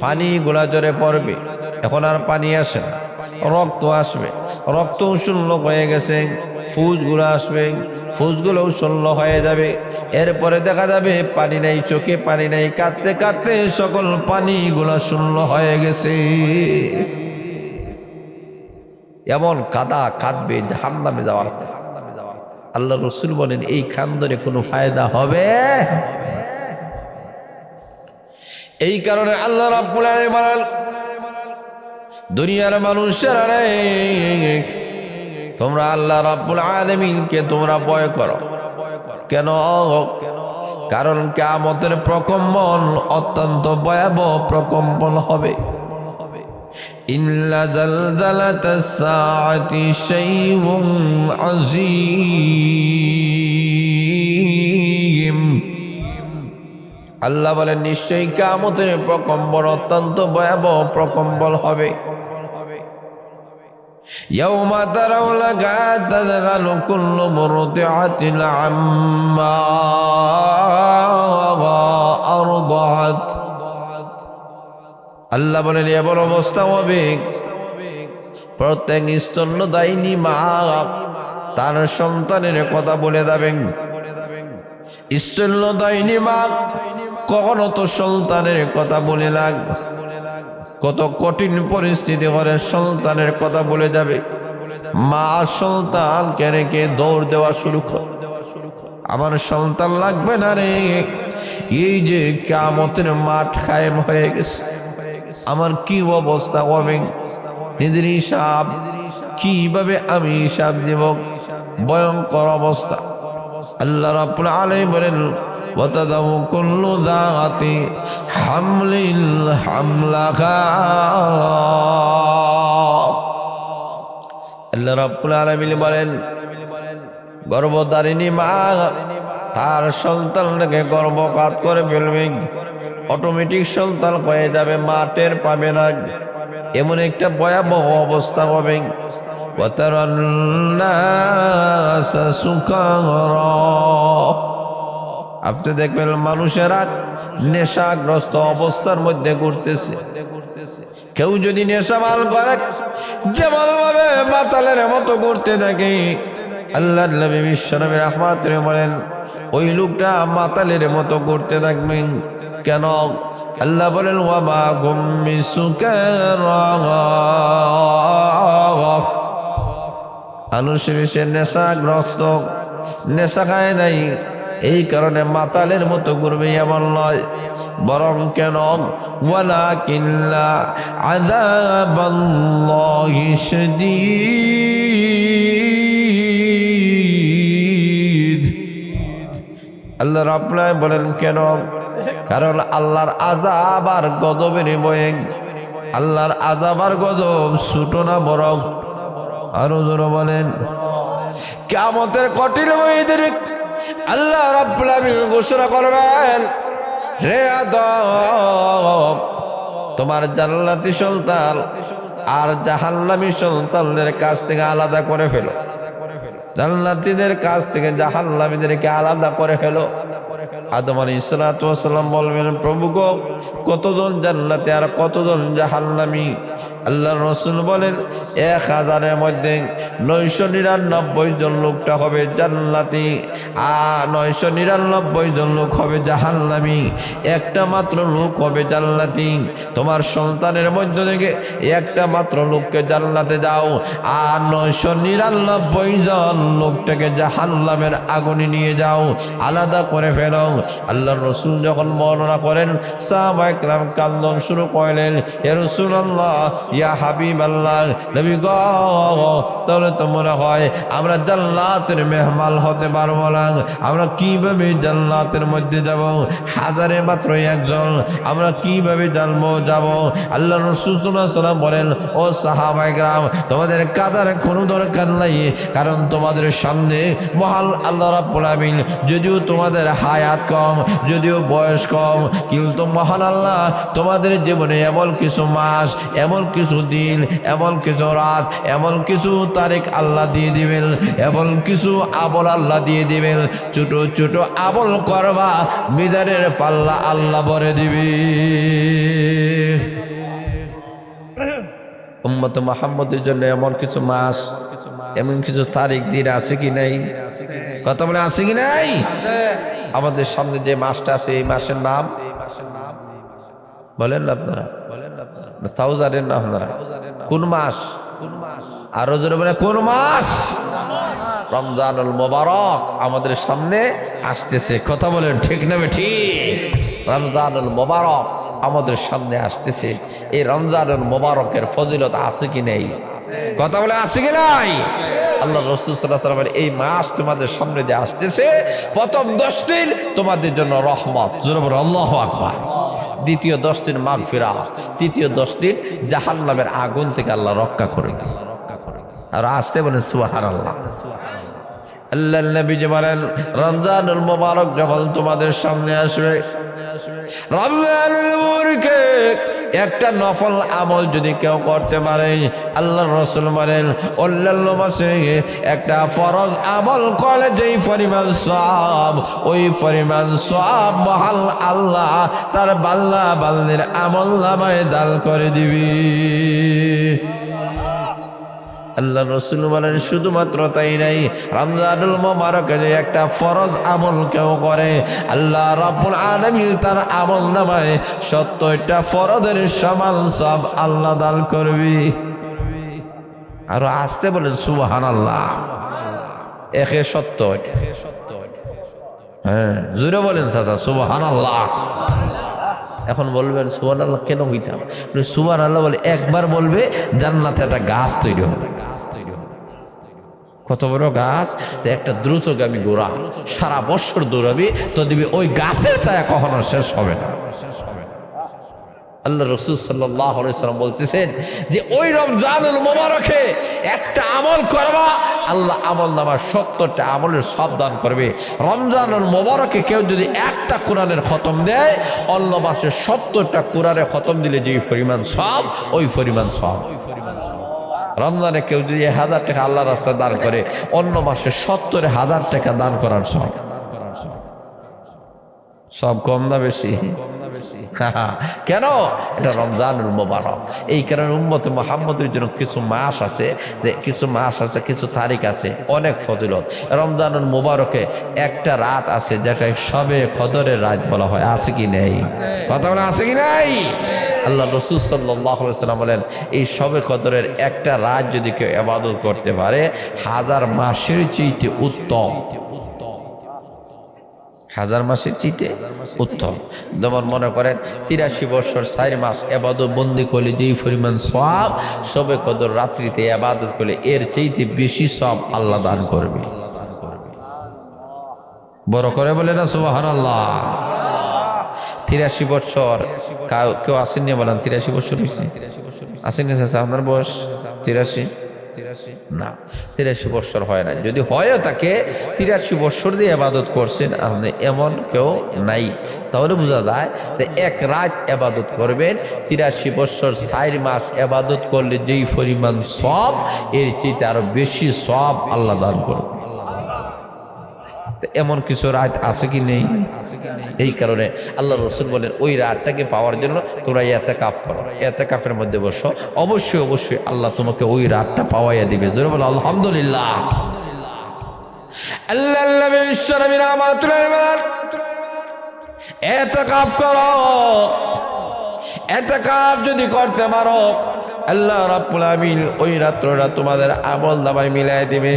পানিগুলা ঝরে পড়বে। এখন আর পানি আসে না, রক্ত আসবে, রক্ত শূন্য হয়ে গেছে। ফুসগুলো আসবে, ফুসগুলোও শূন্য হয়ে যাবে। এরপরে দেখা যাবে পানি নাই, চোখে পানি নাই, কাঁদতে কাঁদতে সকল পানিগুলো শূন্য হয়ে গেছে। এমন কাঁদবে জাহান্নামে যাওয়ার পর। আল্লাহ রাসূল বলেন, এই কান্দরে কোনো ফায়দা হবে? এই কারণে আল্লাহ রাব্বুল আলামিন বলেন, দুনিয়ার মানুষেরা রে, তোমরা আল্লাহ রাব্বুল আলামিনকে তোমরা ভয় করো। কেন? কারণ কিয়ামতের প্রকম্পন অত্যন্ত ভয়াবহ প্রকম্পন হবে। ইন্না জালজালাতাস সাআতি শাইউন আযীম। আল্লাহ বলেন, নিশ্চয়ই কিয়ামতের প্রকম্পন অত্যন্ত ভয়াবহ প্রকম্পন হবে। ইয়াউমা তারাউনাহা তাযহালু কুল্লু মুরদিআতিন আম্মা আরদাআত। আল্লাহ বলেন, এমন অবস্থা হবে, প্রত্যেক স্তন্যদায়িনী মা তার সন্তানের কথা বলে যাবেন। স্তন্যদায়িনী মা কখনো তো সন্তানের কথা বলে না, কত কঠিন পরিস্থিতি হলে সন্তানের কথা বলে যাবে। মা সন্তানকে রেখে দৌড় দেওয়া শুরু করে, আমার সন্তান লাগবে না রে। এই যে কিয়ামতের মাঠ কায়েম হয়ে গেছে, আমার কি অবস্থা হবে? নিজের হিসাব কিভাবে আমি হিসাব দেব? ভয়ঙ্কর অবস্থা। আল্লাহ রাব্বুল আলামিন বলেন, ওয়াতাদাউ কুল্লু যাতি হামলিন হামলাহা। আল্লাহ রাব্বুল আলামিন বলেন, গর্ভধারিণী মা তার সন্তানকে গর্ভপাত করে ফেলবে, অটোমেটিক সন্তান হয়ে যাবে, মা টের পাবে না। এমন একটা ভয়াবহ অবস্থা হবে। ওয়াতারান নাসা সুকারা। আপনি দেখবেন মানুষেরা নেশাগ্রস্ত অবস্থার মধ্যে ঘুরতেছে। কেউ যদি নেশা মাল করে, যেমন ভাবে মাতালের মতো ঘুরতে থাকে, আল্লাহর নবী বিশ্বনবী রাহমাতুল্লাহ বলেন, ওই লোকটা মাতালের মতো ঘুরতে থাকবেন। কেন? আল্লাহ বলেন, ওয়া মা হুম বিসুকারা। মানুষের সে নেশাগ্রস্ত, নেশা খায় নাই, এই কারণে মাতালের মতো ঘুরবে এমন নয়, বরং কেন? ওয়ালাকিন্না আযাবাল্লাহি শাদীদ। আল্লাহ রাব্বুল আলামিন বলেন, কেন? কারণ আল্লাহর আযাব আর গজবের ভয়ে। আল্লাহর আযাব আর গজব ছোট না বড়? আরো জোরে বলেন। কিয়ামতের কঠিন ময়দানে আল্লাহ রাব্বুল আলামিন ঘোষণা করবেন, হে আদম, তোমার জান্নাতি সন্তান আর জাহান্নামী সন্তানদের কাছ থেকে আলাদা করে ফেলো। জান্নাতীদের কাছ থেকে জাহান্নামীদেরকে আলাদা করে ফেলো। আদম আলাইহিস সালাতু ওয়াস সালাম বলবেন, প্রভু গো, কতজন জান্নাতি আর কতজন জাহান্নামী? আল্লাহর রাসূল বলেন, 1000-এর মধ্যে 999 জন লোকটা হবে জান্নাতি, আর 999 জন লোক হবে জাহান্নামী। একটা মাত্র লোক হবে জান্নাতি। তোমার সন্তানের মধ্য থেকে একটা মাত্র লোককে জান্নাতে দাও, আর 999 জন লোকটাকে জাহান্নামের আগুনে নিয়ে যাও, আলাদা করে ফেলো। আল্লাহর রাসূল যখন বর্ণনা করেন, সাহাবায়ে কেরাম কান্দন শুরু করলেন, ইয়া রাসূলুল্লাহ, ইয়া হাবিবাল্লাহ, নবী গো তাহলে তো মনে হয় আমরা জান্নাতের মেহমান হতে পারবো না। আমরা কিভাবে জান্নাতের মধ্যে যাব? হাজারে মাত্র একজন, আমরা কিভাবে যাব? আল্লাহ রাসূল সাল্লাল্লাহু আলাইহি ওয়াসাল্লাম বলেন, ও সাহাবায়ে কেরাম, তোমাদের কাদার কোনো দরকার নাই, কারণ তোমাদের সামনে মহান আল্লাহ রাব্বুল আলামিন, যদিও তোমাদের হায়াত কম, যদিও বয়স কম, কিন্তু মহান আল্লাহ তোমাদের জীবনে এমন কিছু মাস, এমন কিছু দিন, এমন কিছু রাত, এমন কিছু তারিখ আল্লাহ দিয়ে দিবেন, এমন কিছু আমল আল্লাহ দিয়ে দিবেন, ছোট ছোট আমল করবা, মিজানের পাল্লা আল্লাহ ভরে দিবে। উম্মত মুহাম্মদের জন্য এমন কিছু মাস, এমন কিছু তারিখ দিন আছে কি নাই? কথা বলে আছে কি নাই? আমাদের সামনে যে মাসটা আছে, এই মাসের নাম বলেন না আপনারা? তাও জানেন না আপনারা? কোন মাস? আরো জোরে বলে কোন মাস? রমজানুল মুবারক আমাদের সামনে আসতেছে। কথা বলেন ঠিক না ঠিক? রমজানুল মুবারক আমাদের সামনে আসতেছে। এই রমজানুল মুবারকের ফজিলত আছে কি নেই? কথা বলে আছে কি নাই? আল্লাহ রাসূল সাল্লাল্লাহু আলাইহি ওয়াসাল্লাম এই মাস তোমাদের সামনে যে আসতেছে, প্রথম 10 দিন তোমাদের জন্য রহমত, জোরে বলো আল্লাহু আকবার। দ্বিতীয় 10 দিন মাগফিরাত, তৃতীয় 10 দিন জাহান্নামের আগুন থেকে আল্লাহ রক্ষা করে। আর আসতে বলেন সুবহানাল্লাহ। আল্লাহর নবী বলেন, রমজানুল মুবারক যখন তোমাদের সামনে আসবে, রমজানুল মুবারকে একটা নফল আমল যদি কেউ করতে পারে, আল্লাহর রাসূল বলেন অন্যান্য মাসে একটা ফরজ আমল করলে যেই পরিমাণ সওয়াব, ওই পরিমাণ সওয়াব মহান আল্লাহ তার বান্দা বান্দির আমলনামায় দান করে দিবে। আল্লাহ রাসূল বলেন শুধুমাত্র তাই নাই, রমজানুল মুবারকে যে একটা ফরজ আমল কেউ করে, আল্লাহ রাব্বুল আলামিন তার আমলনামায় 70টা ফরজের সমান সওয়াব আল্লাহ দান করবে। আর আসতে বলেন সুবহানাল্লাহ। 170। হ্যাঁ জোরে বলেন চাচা সুবহানাল্লাহ। এখন বলবেন সুবহানাল্লাহ কেন হইতাম? সুবহানাল্লাহ বলে একবার বলবে জান্নাতে একটা গাছ তৈরি হবে। কত বড় গাছ? একটা দ্রুতগামী ঘোড়া সারা বছর দৌড়াবি তো দিবি, ওই গাছের ছায়া কখনো শেষ হবে না। আল্লাহ রাসূল সাল্লাল্লাহু আলাইহি ওয়াসাল্লাম বলতেছেন যে ওই রমজানুল মুবারকে একটা আমল করবা, আল্লাহ আমলনামায় 70টা আমলের সওয়াব দান করবে। রমজানুল মুবারকে কেউ যদি একটা কোরআনের খতম দেয়, অন্য মাসে 70টা কোরআনের খতম দিলে যে পরিমাণ সওয়াব, ওই পরিমাণ সওয়াব। রমজানে কেউ যদি 1000 টাকা আল্লাহর রাস্তায় দান করে, অন্য মাসে 70,000 টাকা দান করার সওয়াব। সব কম না বেশি? কেন? এটা রমজানুল মুবারক। এই কারণে উম্মত মুহাম্মদের জন্য কিছু মাস আছে, কিছু তারিখ আছে, অনেক ফজিলত। রমজানুল মুবারকে একটা রাত আছে যেটা শবে কদরের রাত বলা হয়। আছে কি নেই? কথা বলে আছে কি নাই? আল্লাহ রাসূল সাল্লাল্লাহু আলাইহি ওয়াসাল্লাম বলেন এই শবে কদরের একটা রাত যদি কেউ ইবাদত করতে পারে, 1000 মাসের চাইতে উত্তম। 1000 মাসের চাইতে উত্তম। যেমন মনে করেন 83 বছর 4 মাস ইবাদত বন্দি করলে যেই পরিমাণ সওয়াব, শবে কদর রাত্রিতে ইবাদত করলে এর চাইতে বেশি সওয়াব আল্লাহ দান করবে। বড় করে বলে না সুবহানাল্লাহ। 83 বছর কেউ আসেননি বলেন? 83 বছর হয়েছে? আসেননি আপনার বয়স 83? না, 83 বছর হয় না। যদি হয় তাকে 83 বছর দিয়ে ইবাদত করছেন আপনি, এমন কেউ নাই। তাহলে বোঝা যায় যে এক রাত ইবাদত করবেন, 83 বছর 4 মাস ইবাদত করলে যেই পরিমাণ সওয়াব, এর চেয়ে আরো বেশি সওয়াব আল্লাহ দান করবে। এমন কিছু রাত আছে কি নেই? এই কারণে আল্লাহ রাসূল বলেন ওই রাতটাকে পাওয়ার জন্য তোমরা ইতিকাফ করো, ইতিকাফের মধ্যে বসো, অবশ্যই অবশ্যই আল্লাহ তোমাকে ওই রাতটা পাওয়াইয়া দিবে। জোরে বলো আলহামদুলিল্লাহ। আল্লাহর নবী বিশ্বনবী রাহমাতুল্লাহ আলাইহি ইতিকাফ করো। ইতিকাফ যদি করতে পারো, আল্লাহ রাব্বুল আলামিন ওই রাতটা তোমাদের আমলনামায় মিলাই দিবে।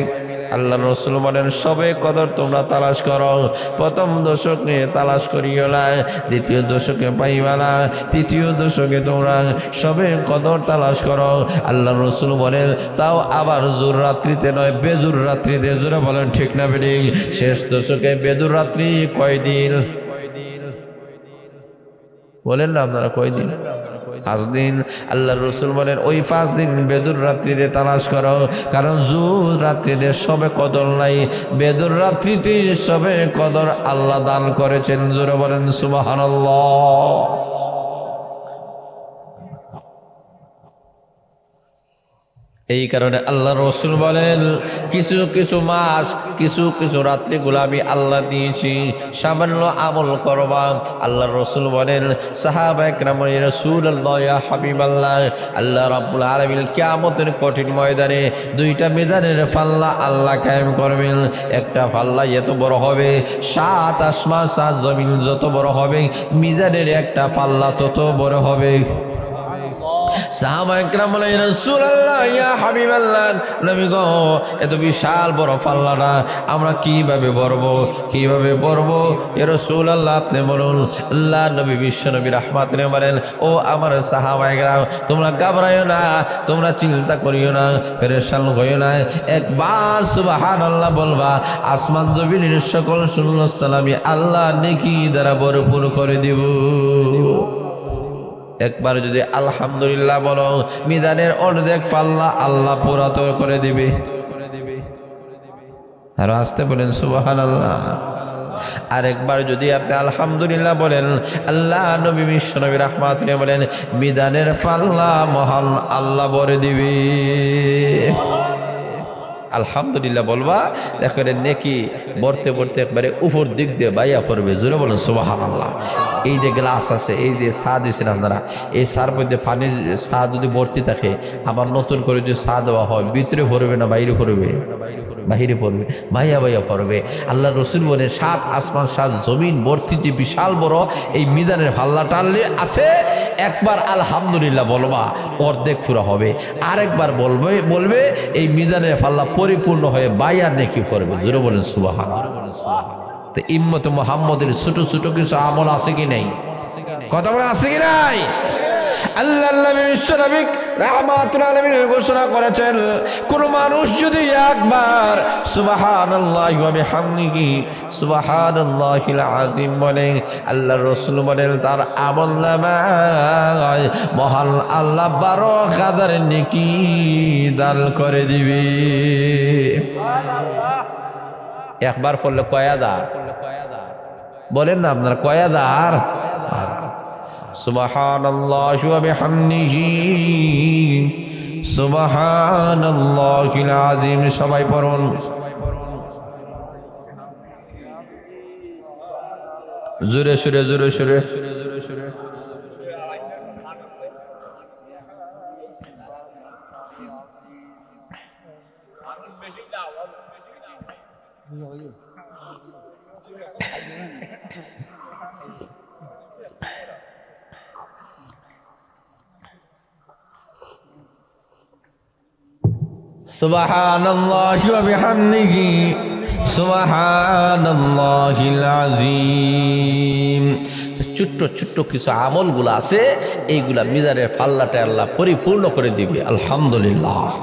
আল্লাহ রসুল বলেন সবে কদর তোমরা তালাশ করো, প্রথম দশক নিয়ে তালাশ করিও না, দ্বিতীয় দশকে পাইবা না, তৃতীয় দশকে তোমরা সবে কদর তালাশ করো। আল্লাহ রসুল বলেন তাও আবার জোর রাত্রিতে নয়, বেজুর রাত্রিতে। জোরে বলেন ঠিক না বেঠিক? শেষ দশকে বেজুর রাত্রি কয়দিন বলেন না আপনারা? কয়দিন? 5 দিন। আল্লাহ রসুল বলেন ওই 5 দিন বেদুর রাত্রিতে তালাশ করো, কারণ জোর রাত্রিতে সবে কদর নাই, বেদুর রাত্রিতে সবে কদর আল্লাহ দান করেছেন। জোরে বলেন সুবহানাল্লাহ। এই কারণে আল্লাহ রসুল বলেন কিছু কিছু মাস, কিছু কিছু রাত্রিগুলো আমি আল্লাহ দিয়েছি, সামান্য আমল করবা। আল্লাহ রসুল বলেন সাহাবা একরাম রাসূলুল্লাহ ইয়া হাবিবাল্লাহ, আল্লাহ রাব্বুল আলামিন কিয়ামতের কঠিন ময়দানে 2টা মিজানের পাল্লা আল্লাহ কায়েম করবেন। একটা পাল্লা এত বড় হবে 7 আসমান 7 জমিন যত বড় হবে, মিজানের একটা পাল্লা তত বড় হবে। সাহাবা একরাম বলেন রাসূলুল্লাহ ইয়া হাবিবাল্লাহ, নবী গো এত বিশাল বড় পাল্লাটা আমরা কিভাবে বরবো, কিভাবে বরবো ইয়া রাসূলুল্লাহ আপনি বলুন। আল্লাহ নবী বিশ্ব নবী রাহমাতুল বলেন ও আমার সাহাবা একরাম তোমরা ঘাবড়াইও না, তোমরা চিন্তা করিও না, পেরেশান হইও না, একবার সুবহানাল্লাহ বলবা, আসমান জমিনের সকল শূন্যস্থান আমি আল্লাহ নেকি দ্বারা ভরপুর করে দিব। একবার যদি আলহামদুলিল্লাহ বলো, মিজানের অর্ধেক পাল্লা আল্লাহ পুরাত করে দিবে। আর আসতে বলেন সুবহানাল্লাহ। আরেকবার যদি আপনি আলহামদুলিল্লাহ বলেন, আল্লাহ নবী বিশ্ব নবী রাহমাতুল্লাহ বলেন মিজানের পাল্লা মহান আল্লাহ ভরে দিবে। আলহামদুলিল্লাহ বলবা, দেখেন নেকি বর্তে বর্তে একবারে উপর দিক দিয়ে বাইয়া পড়বে। জোরে বলেন সুবহানাল্লাহ। এই যে গ্লাস আছে, এই যে চা দিয়েছেন আপনারা, এই চার মধ্যে পানির চা যদি ভর্তি থাকে, আবার নতুন করে যদি চা দেওয়া হয়, ভিতরে পড়বে না বাইরে পড়বে? বাহিরে পড়বে, ভাইয়া ভাইয়া পড়বে। আল্লাহ রসুল বলে 7 আসমান 7 জমিন ভর্তি যে বিশাল বড় এই মিজানের পাল্লা টানলে আছে, একবার আলহামদুলিল্লাহ বলবা অর্ধেক পুরা হবে, আরেকবার বলবে এই মিজানের পাল্লা পরিপূর্ণ হয়ে বাইয়া নেকি পড়বে। জোরে বলেন সুবহানাল্লাহ। তো ইম্মত মুহাম্মদের ছোট ছোট কিছু আমল আছে কি নাই? কথা বলে আছে কি নাই? আল্লাহ নবী বিশ্ব নবী রাহমাতুল আলামিন ঘোষণা করেছেন কোন মানুষ যদি একবার সুবহানাল্লাহি ওয়া বিহামদিহি সুবহানাল্লাহিল আযীম বলে, আল্লাহ রাসূল বলেন তার আমলনামায় মহান আল্লাহ 12,000 নেকি দান করে দিবে। একবার পড়লে কয় হাজার? বলেন না আপনারা কয় হাজার? সুবহানাল্লাহি ওয়া বিহামদিহি সুবহানাল্লাহিল আযীম। সবাই পড়ুন। জোরে সুরে জোরে সুরে। সুবহানাল্লাহি ওয়া বিহামদিহি সুবহানাল্লাহিল আযীম। ছোট্ট ছোট্ট কিছু আমলগুলো আছে, এইগুলা মিজানের পাল্লাটা আল্লাহ পরিপূর্ণ করে দিবে। আলহামদুলিল্লাহ।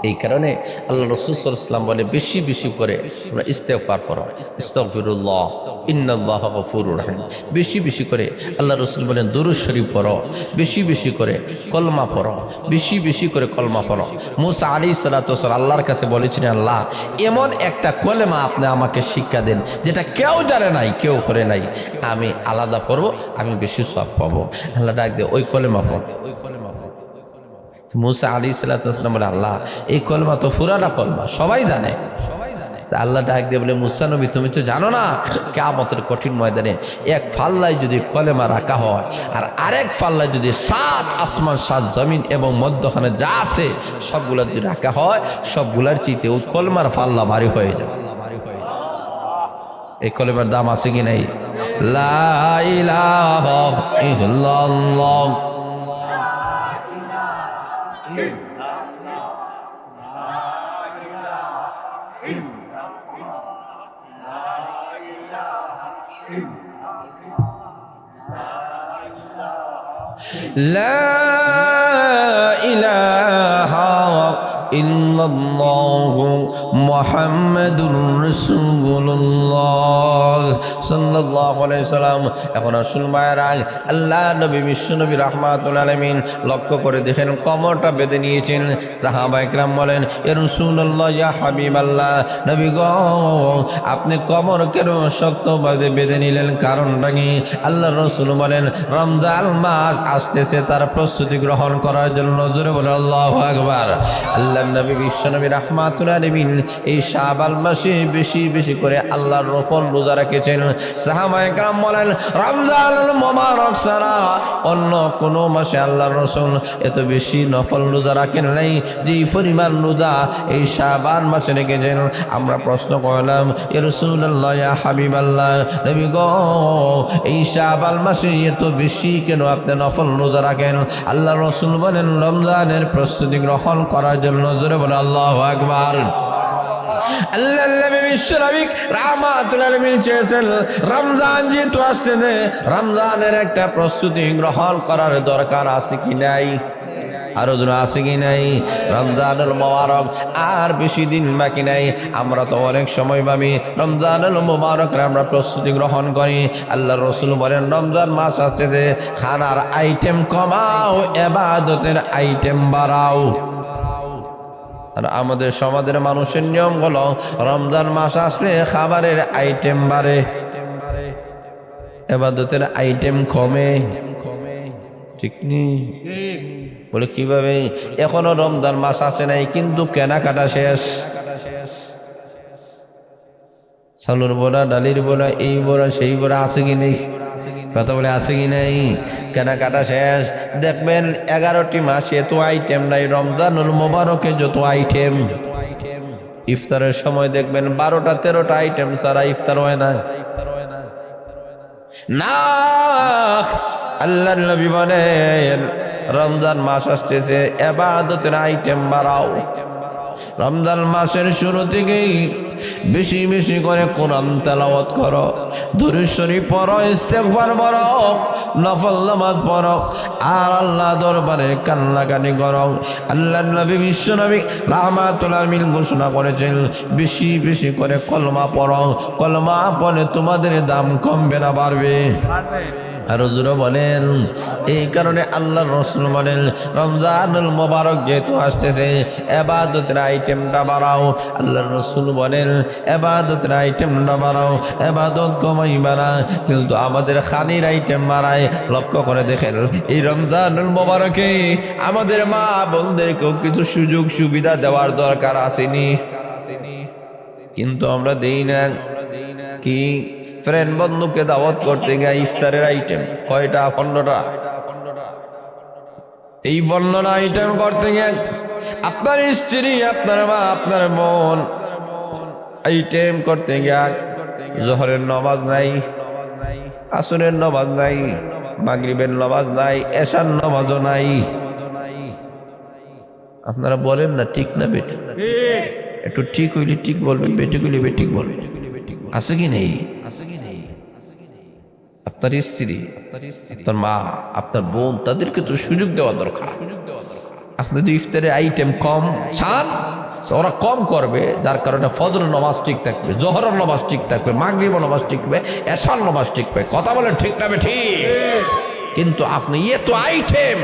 এই কারণে আল্লাহ রাসূল সাল্লাল্লাহু আলাইহি ওয়াসাল্লাম বলে বেশি বেশি করে আমরা ইস্তেগফার করো, আস্তাগফিরুল্লাহ ইন্নাল্লাহা গফুরুর রহিম। বেশি বেশি করে আল্লাহ রাসূল বলেন দুরূদ শরীফ পড়ো, বেশি বেশি করে কলমা পড়ো, বেশি বেশি করে কলমা পড়ো। মুসা আলাইহিস সালাতু ওয়াস সালাম আল্লাহর কাছে বলেছিলেন, আল্লাহ এমন একটা কলেমা আপনি আমাকে শিক্ষা দেন যেটা কেউ জানে নাই, কেউ করে নাই, আমি আলাদা পড়বো, আমি বেশি সওয়াব পাবো। আল্লাহ ডাক দিয়ে ওই কলেমা পড়ো। মুসা আলাইহিস সালাতু ওয়াস সালাম বলে, আল্লাহ এই কলমা তো পুরানা কলমা, সবাই জানে। আল্লাহ ডাক দিয়ে বলে, মুসা নবী তুমি তো জানো না কিয়ামতের কঠিন ময়দানে এক পাল্লায় যদি কলেমা রাখা হয় আর আরেক পাল্লায় যদি 7 আসমান 7 জমিন এবং মধ্যখানে যা আছে সবগুলা যদি রাখা হয়, সবগুলার চাইতে ওই কলমার পাল্লা ভারী হয়ে যাবে। এই কলেমার দাম আছে কি নাই? লা ইলাহা ইল্লাল্লাহ। লা ইলাহা ইল্লাল্লাহু মুহাম্মাদুর রাসূলুল্লাহ সাল্লাল্লাহু আলাইহি সাল্লাম। এখন আসল মায়েরা, আল্লাহ নবী বিশ্ব নবী রাহমাতুল আলামিন লক্ষ্য করে দেখেন কোমরটা বেঁধে নিয়েছেন। সাহাবায়ে কেরাম বলেন, ইয়া রাসূলুল্লাহ, ইয়া হাবিবাল্লাহ, নবী গো আপনি কোমর কেন শক্তভাবে বেঁধে নিলেন, কারণটা কি? আল্লাহ রাসূল বলেন, রমজান মাস আসতেছে, তার প্রস্তুতি গ্রহণ করার জন্য। জোরে বলে আল্লাহু আকবার। আল্লাহ নবী বিশ্ব নবী রাহমাতুল আলামিন এই শাবান মাসে বেশি বেশি করে আল্লাহর নফল রোজা রেখেছেন। সাহাবায়ে কেরাম বলেন, রমজানুল মুবারক ছাড়া অন্য কোনো মাসে আল্লাহর রাসূল এত বেশি নফল রোজা রাখেন নাই যে পরিমাণ রোজা এই শাবান মাসে রেখেছেন। আমরা প্রশ্ন করলাম, ইয়া রাসূলুল্লাহ, ইয়া হাবিবাল্লাহ, নবী গো এই শাবান মাসে এত বেশি কেন আপনি নফল রোজা রাখেন? আল্লাহর রাসূল বলেন, রমজানের প্রস্তুতি গ্রহণ করার জন্য। জোরে বলে আল্লাহু আকবার। আল্লাহ নবী বিশ্ব নবী রাহমাতুল আলামিন চেয়েছেন, রমজান যেহেতু আসছে, রমজানের একটা প্রস্তুতি গ্রহণ করার দরকার আছে কি নাই? আরো জন আছে কি নাই? রমজানুল মুবারক আর বেশি দিন বাকি নাই। আমরা তো অনেক সময় ভাবি রমজানুল মুবারকের আমরা প্রস্তুতি গ্রহণ করি। আল্লাহর রাসূল বলেন, রমজান মাস আসছে যে খানার আইটেম কমাও, ইবাদতের আইটেম বাড়াও। আর আমাদের সমাজের মানুষের নিয়ম হলো রমজান মাস আসলে খাবারের আইটেম বাড়ে, ইবাদতের আইটেম কমে। ঠিক নেই? বলে কিভাবে? এখনো রমজান মাস আসে নাই কিন্তু কেনাকাটা শেষ। চালুর বড়া, ডালির বড়া, এই বড়া সেই বড়া আছে কি নেই? কথা বলে আছে কি নাই? কেনাকাটা শেষ। দেখবেন 11টি মাসে এত আইটেম নাই, রমজানুল মুবারকে যত আইটেম। ইফতারের সময় দেখবেন 12টা 13টা আইটেম ছাড়া ইফতার হয় না। না, আল্লাহর নবী বলেন, রমজান মাস আসতেছে, ইবাদতের আইটেম বাড়াও। রমজান মাসের শুরু থেকেই বেশি বেশি করে কোরআন তেলাওয়াত করো, দুরূদ শরীফ পড়ো, ইস্তেগফার পড়ো, নফল নামাজ পড়ো, আর আল্লাহ দরবারে কান্নাকাটি করো। আল্লাহর নবী বিশ্ব নবী রাহমাতুল আলামিন ঘোষণা করেছেন, বেশি বেশি করে কলমা পড়ো, কলমা পড়লে তোমাদের দাম কমবে না বাড়বে। আর হুজুর বলেন, এই কারণে আল্লাহর রাসূল বলেন, রমজানুল মুবারক যেহেতু আসতেছে, ইবাদতের আইটেমটা বাড়াও। আল্লাহর রাসূল বলেন, ইবাদতের আইটেমটা বাড়াও, ইবাদত কমাইবা না, কিন্তু আমাদের খানির আইটেম বাড়ায়। লক্ষ্য করে দেখেন, এই রমজানুল মুবারকে আমাদের মা বোনদেরকেও কিছু সুযোগ সুবিধা দেওয়ার দরকার আসেনি, কিন্তু আমরা দেই না। কি? ফ্রেন্ড বন্ধুকে দাওয়াত করতে গিয়ে ইফতারের আইটেম কয়টা? 15টা। এই 15টা আইটেম করতে গিয়ে আপনার স্ত্রী, আপনার মা, আপনার বোন আইটেম করতে গিয়ে জোহরের নামাজ নাই, আসরের নামাজ নাই, মাগরিবের নামাজ নাই, এশার নামাজও নাই। আপনারা বলেন না ঠিক না বেঠিক? একটু ঠিক হইলে ঠিক বলবেন, বেঠিক হইলে বেঠিক বলবেন। আছে কি নেই? আপনার স্ত্রী, আপনার মা, আপনার বোন, তাদেরকে তো সুযোগ দেওয়া দরকার। আপনি যদি ইফতারের আইটেম কম চান, ওরা কম করবে, যার কারণে ফজরের নামাজ ঠিক থাকবে, জোহরের নামাজ ঠিক থাকবে, মাগরিবের নামাজ ঠিক থাকবে, এশার নামাজ ঠিক থাকবে। কথা বলেন ঠিক না ঠিক? কিন্তু আপনি এত আইটেম,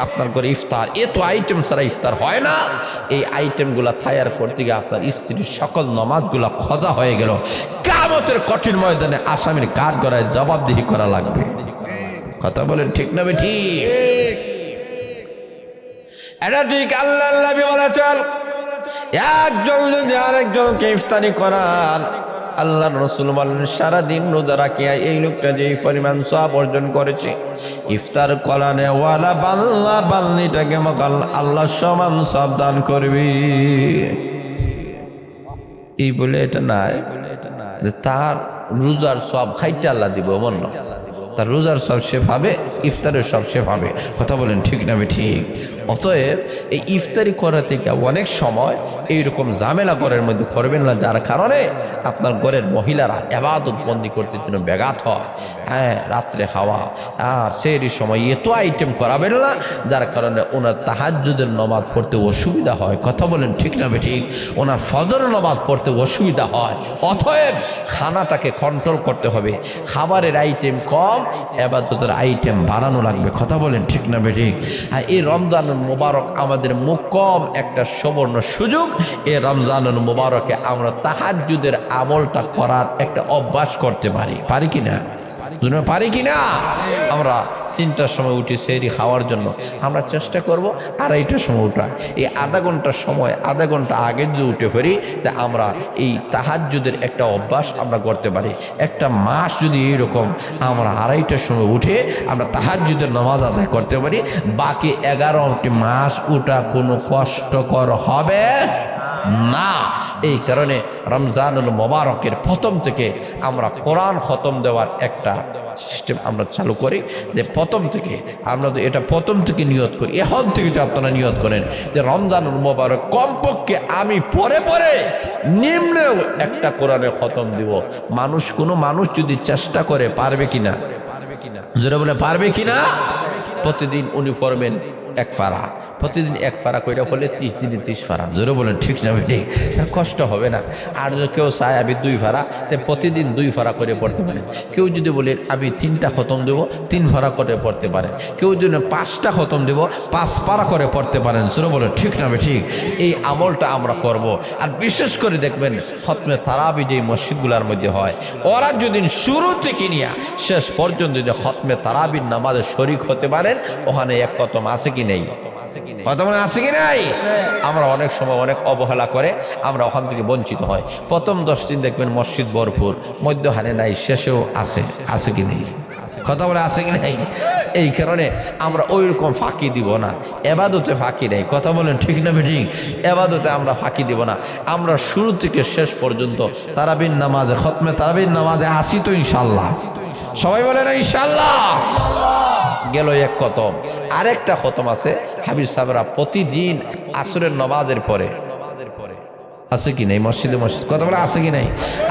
আপনার ঘরে ইফতার, এত আইটেম ছাড়া ইফতার হয় না। এই আইটেমগুলা তৈয়ার করতে গিয়ে আপনার স্ত্রীর সকল নামাজগুলা খজা হয়ে গেল। কিয়ামতের কঠিন ময়দানে আসামির কাঠ গড়ায় জবাবদিহি করা লাগবে। কথা বলেন ঠিক না ঠিক? এটা ঠিক। আল্লাহ নবী বলেছেন, একজন যদি আরেকজনকে ইফতারি করান, আল্লাহর রাসূল বলেন, সারাদিন রোজা রাখিয়া এই লোকটা যে পরিমাণ সওয়াব অর্জন করেছে, ইফতার করানে ওয়ালা বাল্লা বাল্লিটাকে মকাল আল্লাহ সমান সওয়াব দান করবে। এই বলে এটা নাই তার রোজার সওয়াব খাইতে আল্লাহ দিব, মন তার রোজার সব সে পাবে, ইফতারের সব সে পাবে। কথা বলেন ঠিক না ঠিক? অতএব এই ইফতারি করা থেকে অনেক সময় এইরকম ঝামেলা ঘরের মধ্যে করবেন না, যার কারণে আপনার ঘরের মহিলারা ইবাদত বন্দি করতে জন্য ব্যাঘাত হয়। হ্যাঁ, রাত্রে খাওয়া আর সেই সময় এত আইটেম করাবেন না, যার কারণে ওনার তাহাজ্জুদের নামাজ পড়তে অসুবিধা হয়। কথা বলেন ঠিক না ঠিক? ওনার ফজর নামাজ পড়তে অসুবিধা হয়। অতএব খানাটাকে কন্ট্রোল করতে হবে, খাবারের আইটেম কম, ইবাদতের আইটেম বাড়ানো লাগবে। কথা বলেন ঠিক না ঠিক? আর এই রমজানুল মুবারক আমাদের মোক্ষম একটা সুবর্ণ সুযোগ। এই রমজানুল মুবারকে আমরা তাহাজ্জুদের আমলটা করার একটা অভ্যাস করতে পারি কিনা? পারি কিনা? আমরা 3টার সময় উঠি সেহরি খাওয়ার জন্য, আমরা চেষ্টা করব 2:30টার সময় উঠা। এই আধা ঘন্টার সময়, আধা ঘন্টা আগে যদি উঠে ফেরি, তা আমরা এই তাহাজ্জুদের একটা অভ্যাস আমরা করতে পারি। একটা মাস যদি এইরকম আমরা 2:30টার সময় উঠে আমরা তাহাজ্জুদের নামাজ আদায় করতে পারি, বাকি 11টি মাস উঠা কোনো কষ্টকর হবে না। এই কারণে রমজানুল মুবারকের প্রথম থেকে আমরা কোরআন খতম দেওয়ার একটা সিস্টেম আমরা চালু করি, যে প্রথম থেকে আমরা তো এটা প্রথম থেকে নিয়ত করি। এখন থেকে যে আপনারা নিয়ত করেন যে রমজানুল মুবারক কমপক্ষে আমি পরে নিম্নেও একটা কোরআনের খতম দিব। কোনো মানুষ যদি চেষ্টা করে পারবে কিনা? জোরে বলে পারবে কিনা? প্রতিদিন উনি পড়বেন 1 পারা, প্রতিদিন 1 পারা কইরা হলে 30 দিনে 30 পারা। জোরে বলেন ঠিক না ঠিক? কষ্ট হবে না। আর কেউ চায় আমি 2 পারা, প্রতিদিন 2 পারা করে পড়তে পারেন। কেউ যদি বলে আমি 3টা খতম দেবো, 3 পারা করে পড়তে পারেন। কেউ যদি 5টা খতম দেবো, 5 পারা করে পড়তে পারেন। জোরে বলেন ঠিক না ঠিক? এই আমলটা আমরা করব। আর বিশেষ করে দেখবেন খতমে তারাবি যে মসজিদগুলোর মধ্যে হয়, ওরা যদি শুরু থেকে নিয়ে শেষ পর্যন্ত যদি খতমে তারাবির নামাজে শরীক হতে পারেন, ওখানে 1 খতম আছে কি নেই? কথা মনে আছে কি নাই? আমরা অনেক সময় অনেক অবহেলা করে আমরা ওখান থেকে বঞ্চিত হয়। প্রথম 10 দিন দেখবেন মসজিদ ভরপুর, মধ্যখানে নাই, শেষেও আছে কি নেই? কথা বলে আছে কি নাই? এই কারণে আমরা ওই রকম ফাঁকি দিব না, এবাদতে ফাঁকি নেই। কথা বলেন ঠিক না ঠিক? এবাদতে আমরা ফাঁকি দিব না। আমরা শুরু থেকে শেষ পর্যন্ত তারাবির নামাজে, খতমে তারাবির নামাজে আসি তো ইনশাল্লাহ। সবাই বলে না ইনশাল্লাহ? গেল 1 খতম। আরেকটা খতম আছে হাবিব সাহেবরা প্রতিদিন আসরের নামাজের পরে, আছে কি নাই? মসজিদ কথা বলে আছে কি নাই?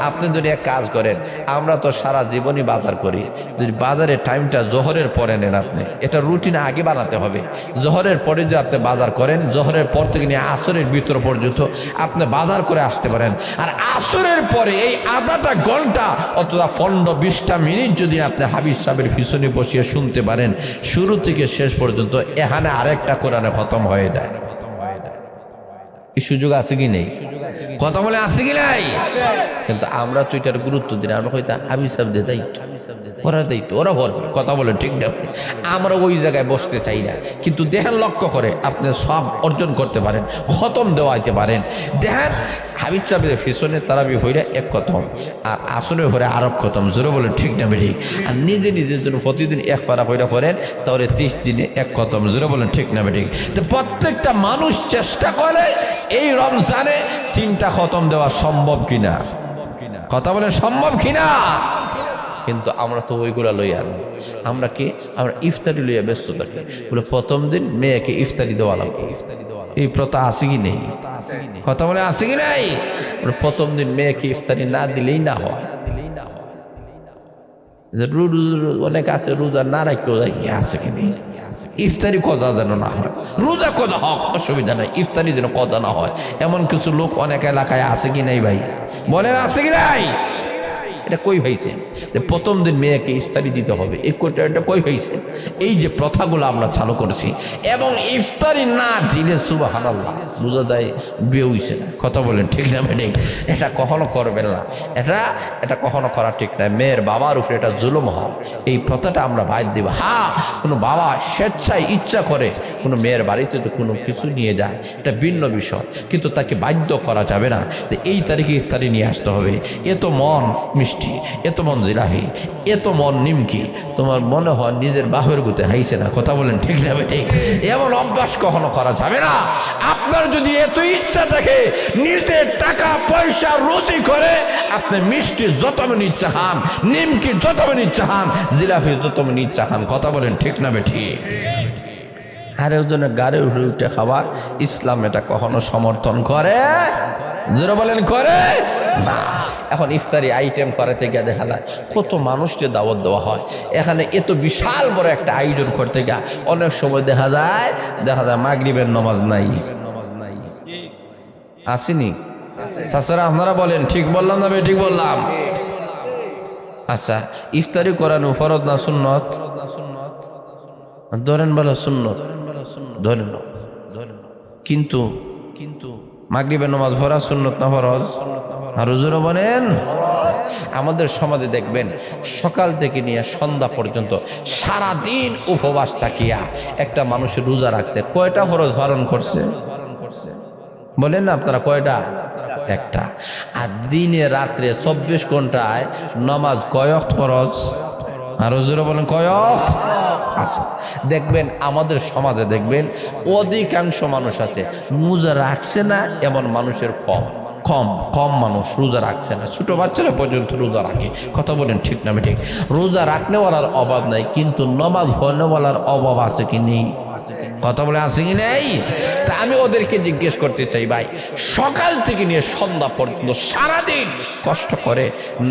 আপনি যদি এক কাজ করেন, আমরা তো সারা জীবনই বাজার করি, যদি বাজারের টাইমটা জোহরের পরে নেন, আপনি এটা রুটিন আগে বানাতে হবে। জোহরের পরে যদি আপনি বাজার করেন, জোহরের পর থেকে নিয়ে আসরের ভিতর পর্যন্ত আপনি বাজার করে আসতে পারেন। আর আসরের পরে এই আধাটা ঘন্টা অথবা 15-20টা মিনিট যদি আপনি হাবিব সাহেবের পিছনে বসিয়ে শুনতে পারেন, শুরু থেকে শেষ পর্যন্ত, এখানে আরেকটা কোরআনে খতম হয়ে যায়। এই সুযোগ আছে কি নেই? কথা বলে আছে কি নাই? কিন্তু আমরা তো এটার গুরুত্ব দিই না। আমরা হয়তো হাবিব সাহেবদের দায়িত্ব, ওরা দায়িত্ব, ওরা ভরবে। কথা বলে ঠিক না? আমরা ওই জায়গায় বসতে চাই না। কিন্তু দেখেন, লক্ষ্য করে আপনি সব অর্জন করতে পারেন, খতম দেওয়াইতে পারেন। দেখেন হাবিব সাহেবের পিছনে তারাবি হইলে 1 খতম, আর আসরে হলে আরব খতম। জোরে বলেন ঠিক না ঠিক? আর নিজের জন্য প্রতিদিন 1 পারা হইলে করেন, তাহলে 30 দিনে 1 খতম। জোরে বলেন ঠিক না ঠিক? তো প্রত্যেকটা মানুষ চেষ্টা করে এই রমজানে 3টা খতম দেওয়া সম্ভব কিনা? কথা বলেন সম্ভব কিনা? কিন্তু আমরা তো ওইগুলা লইয়া না। আমরা কি? আমরা ইফতারি লইয়া ব্যস্ত থাকি। বলে প্রথম দিন মেয়েকে ইফতারি দেওয়া লাগবে, এই প্রথা আছে কি নেই? কথা বলে আছে কি নাই? প্রথম দিন মেয়েকে ইফতারি না দিলেই না হয়। অনেক আছে রোজা না রাখতেও আছে কি নেই? ইফতারি কজা যেন না হয়, রোজা কজা হোক অসুবিধা নাই, ইফতারি যেন কজা না হয়, এমন কিছু লোক অনেক এলাকায় আছে কি নাই ভাই? বলেন আছে কি নাই? এটা কই হয়েছে যে প্রথম দিন মেয়েকে ইফতারি দিতে হবে? এটা কই হয়েছে? এই যে প্রথাগুলো আমরা চালু করেছি, এবং ইফতারি না দিলে সুবহানাল্লাহ বুঝা দেয় বিয়ে হইছে না। কথা বলেন ঠিক না মেনে? এটা কখনো করবেন না, এটা কখনো করা ঠিক না। মেয়ের বাবার উপরে এটা জুলুম হয়, এই প্রথাটা আমরা বাদ দিব। হ্যাঁ, কোনো বাবা স্বেচ্ছায় ইচ্ছা করে কোনো মেয়ের বাড়িতে তো কোনো কিছু নিয়ে যায়, এটা ভিন্ন বিষয়, কিন্তু তাকে বাধ্য করা যাবে না যে এই তারিখে ইফতারি নিয়ে আসতে হবে। এ তো মন মিষ্টি মিষ্টি, এত মন জিলাহি, এত মন নিমকি, তোমার মনে হয় নিজের বাপের গুতে হাইছে না। কথা বলেন ঠিক যাবে ঠিক? এমন অভ্যাস কখনো করা যাবে না। আপনার যদি এত ইচ্ছা থাকে নিজের টাকা পয়সা রুজি করে আপনি মিষ্টি যত মন ইচ্ছা খান, নিমকি যত মন ইচ্ছা খান, জিলাপি যত মন ইচ্ছা খান। কথা বলেন ঠিক না বেঠি? আর ওজনের গাড়ি উঠে উঠে খাবার ইসলাম এটা কখনো সমর্থন করে? জোরে বলেন করে না। এখন ইফতারি আইটেম করাতে গিয়ে দেখা যায় কত মানুষকে দাওয়াত দেওয়া হয়, এখানে এত বিশাল বড় একটা আয়োজন করতে গিয়ে অনেক সময় দেখা যায় মাগরিবের নামাজ নাই। আসেনি চাচারা? আপনারা বলেন ঠিক বললাম না ঠিক বললাম? আচ্ছা, ইফতারি করানো ফরজ না সুন্নত? ধরেন বলো সুন্নত, ধরেন কিন্তু মাগরিবের নামাজ পড়া সুন্নত না ফরজ? আর হুজুর বলেন আমাদের সমাজে দেখবেন সকাল থেকে নিয়ে সন্ধ্যা পর্যন্ত সারা দিন উপবাস থাকিয়া একটা মানুষের রোজা রাখছে, কয়টা ফরজ পালন করছে? বলেন না আপনারা কয়টা? একটা। আর দিনে রাত্রে 24 ঘন্টায় নামাজ কয় ওয়াক্ত ফরজ? আর হুজুর বলেন কয় ওয়াক্ত? আচ্ছা, দেখবেন আমাদের সমাজে দেখবেন অধিকাংশ মানুষ আছে রোজা রাখছে না, এমন মানুষের কম কম কম মানুষ রোজা রাখছে না। ছোট বাচ্চারা পর্যন্ত রোজা রাখে। কথা বলেন ঠিক না ঠিক? রোজা রাখনেওয়ালার অভাব নাই, কিন্তু নামাজ পড়নেওয়ালার অভাব আছে কি নেই? কথা বলে আছে কি নেই? তা আমি ওদেরকে জিজ্ঞেস করতে চাই, ভাই সকাল থেকে নিয়ে সন্ধ্যা পর্যন্ত সারাদিন কষ্ট করে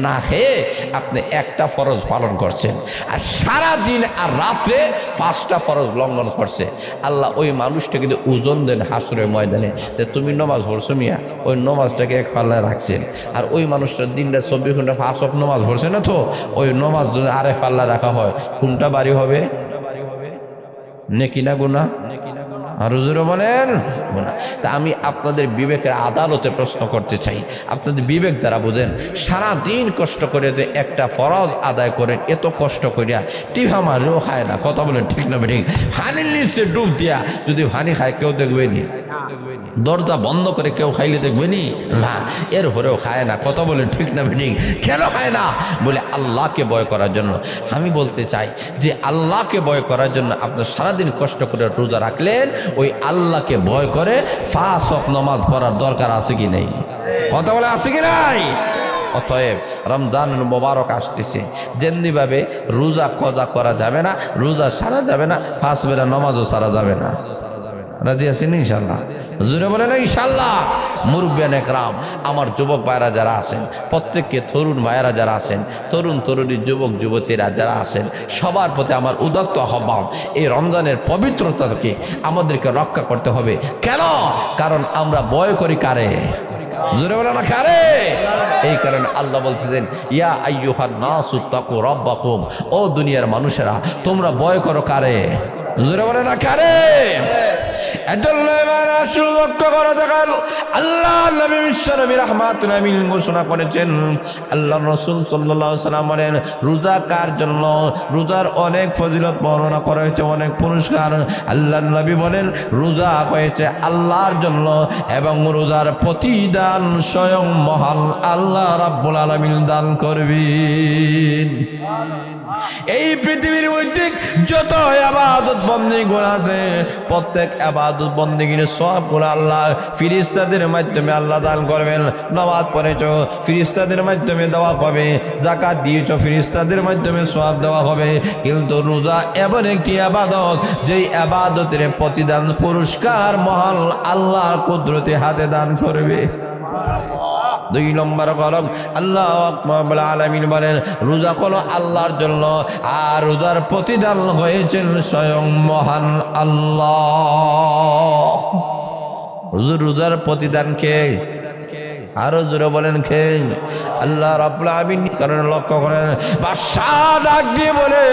না খেয়ে আপনি একটা ফরজ পালন করছেন, আর সারাদিন আর রাত্রে 5টা ফরজ লঙ্ঘন করছে, আল্লাহ ওই মানুষটা কিন্তু ওজন দেন হাসরের ময়দানে যে তুমি নামাজ পড়ছো মিয়া, ওই নামাজটাকে এক পাল্লায় রাখছেন, আর ওই মানুষটার দিনটা 24 ঘন্টা 5 ওয়াক্ত নামাজ পড়ছে না, তো ওই নামাজ যদি আরেক পাল্লা রাখা হয় কোনটা বাড়ি হবে? নেকি না গুনাহ? আর হুজুর বলেন গুনাহ। তা আমি আপনাদের বিবেকের আদালতে প্রশ্ন করতে চাই, আপনাদের বিবেক দ্বারা বুঝেন, সারা দিন কষ্ট করে যে একটা ফরজ আদায় করেন, এত কষ্ট করিয়া টিভা মারলেও খায় না। কথা বলেন ঠিক না ঠিক? হানির নিচে ডুব দিয়া যদি হানি খায় কেউ দেখবেনি? দরজা বন্ধ করে কেউ খাইলে দেখবেনি? না, এর পরেও খায় না। কথা বলেন ঠিক না ঠিক? কেন খায় না? বলে আল্লাহকে ভয় করার জন্য। আমি বলতে চাই যে আল্লাহকে ভয় করার জন্য আপনি সারাদিন কষ্ট করে রোজা রাখলেন, ওই আল্লাহকে ভয় করে 5 ওয়াক্ত নামাজ পড়ার দরকার আছে কি নেই? কথা বলে আছে কি নাই? অতএব রমজান মোবারক আসতেছে, যেমনিভাবে রোজা কজা করা যাবে না, রোজা সারা যাবে না, 5 বেলা নামাজও সারা যাবে না। রাজি আছেন ইনশাল্লাহ? জোরে বলে না ইনশাল্লাহ? মুরব্বিয়ান একরাম, আমার যুবক ভাইরা যারা আছেন, প্রত্যেককে তরুণ ভাইয়েরা যারা আছেন, তরুণ তরুণী যুবক যুবতীরা যারা আছেন, সবার প্রতি আমার উদাত্ত আহ্বান, এই রমজানের পবিত্রতাকে আমাদেরকে রক্ষা করতে হবে। কেন? কারণ আমরা ভয় করি কারে? জোরে বলে না কারে? এই কারণে আল্লাহ বলতেছেন ইয়া আইয়ুহান নাসু তাকু রাব্বাকুম, ও দুনিয়ার মানুষেরা তোমরা ভয় করো কারে? জোরে বলে না কারে? আল্লাহ নবী বিশ্বনবী রাহমাতুল আমিন ঘোষণা করেছেন, আল্লাহ রাসূল সাল্লাল্লাহু আলাইহি ওয়াসাল্লাম বলেন রোজা কার জন্য? রোজার অনেক ফজিলত বর্ণনা করা হয়েছে, অনেক পুরস্কার। আল্লাহ নবী বলেন রোজা হয়েছে আল্লাহর জন্য, এবং রোজার প্রতিদান স্বয়ং মহান আল্লাহ রাব্বুল আলামিন দান করবেন। এই পৃথিবীর মধ্যে যত ইবাদত বন্দেগী আছে, প্রত্যেক ইবাদত বন্দেগীর সওয়াবগুলো আল্লাহ ফেরেশতাদের মাধ্যমে আল্লাহ দান করবেন। নামাজ পড়েছো ফেরেশতাদের মাধ্যমে দেওয়া হবে, যাকাত দিয়েছো ফেরেশতাদের মাধ্যমে সওয়াব দেওয়া হবে। কিন্তু রোজা এমন একটি ইবাদত, যেই ইবাদতের প্রতিদান পুরস্কার মহান আল্লাহর কুদরতে হাতে দান করবে। 2 নম্বর কলম আল্লাহ রাব্বুল আলামিন বলেন রোজা হলো আল্লাহর জন্য, আর রোজার প্রতিদান হয়েছেন স্বয়ং মহান আল্লাহ। রোজার প্রতিদান কে? আরো জোরে বলেন কে? আল্লাহ রাব্বুল আলামিন। কারণ লক্ষ্য করেন বাদশাহ ডাক দিয়ে বলে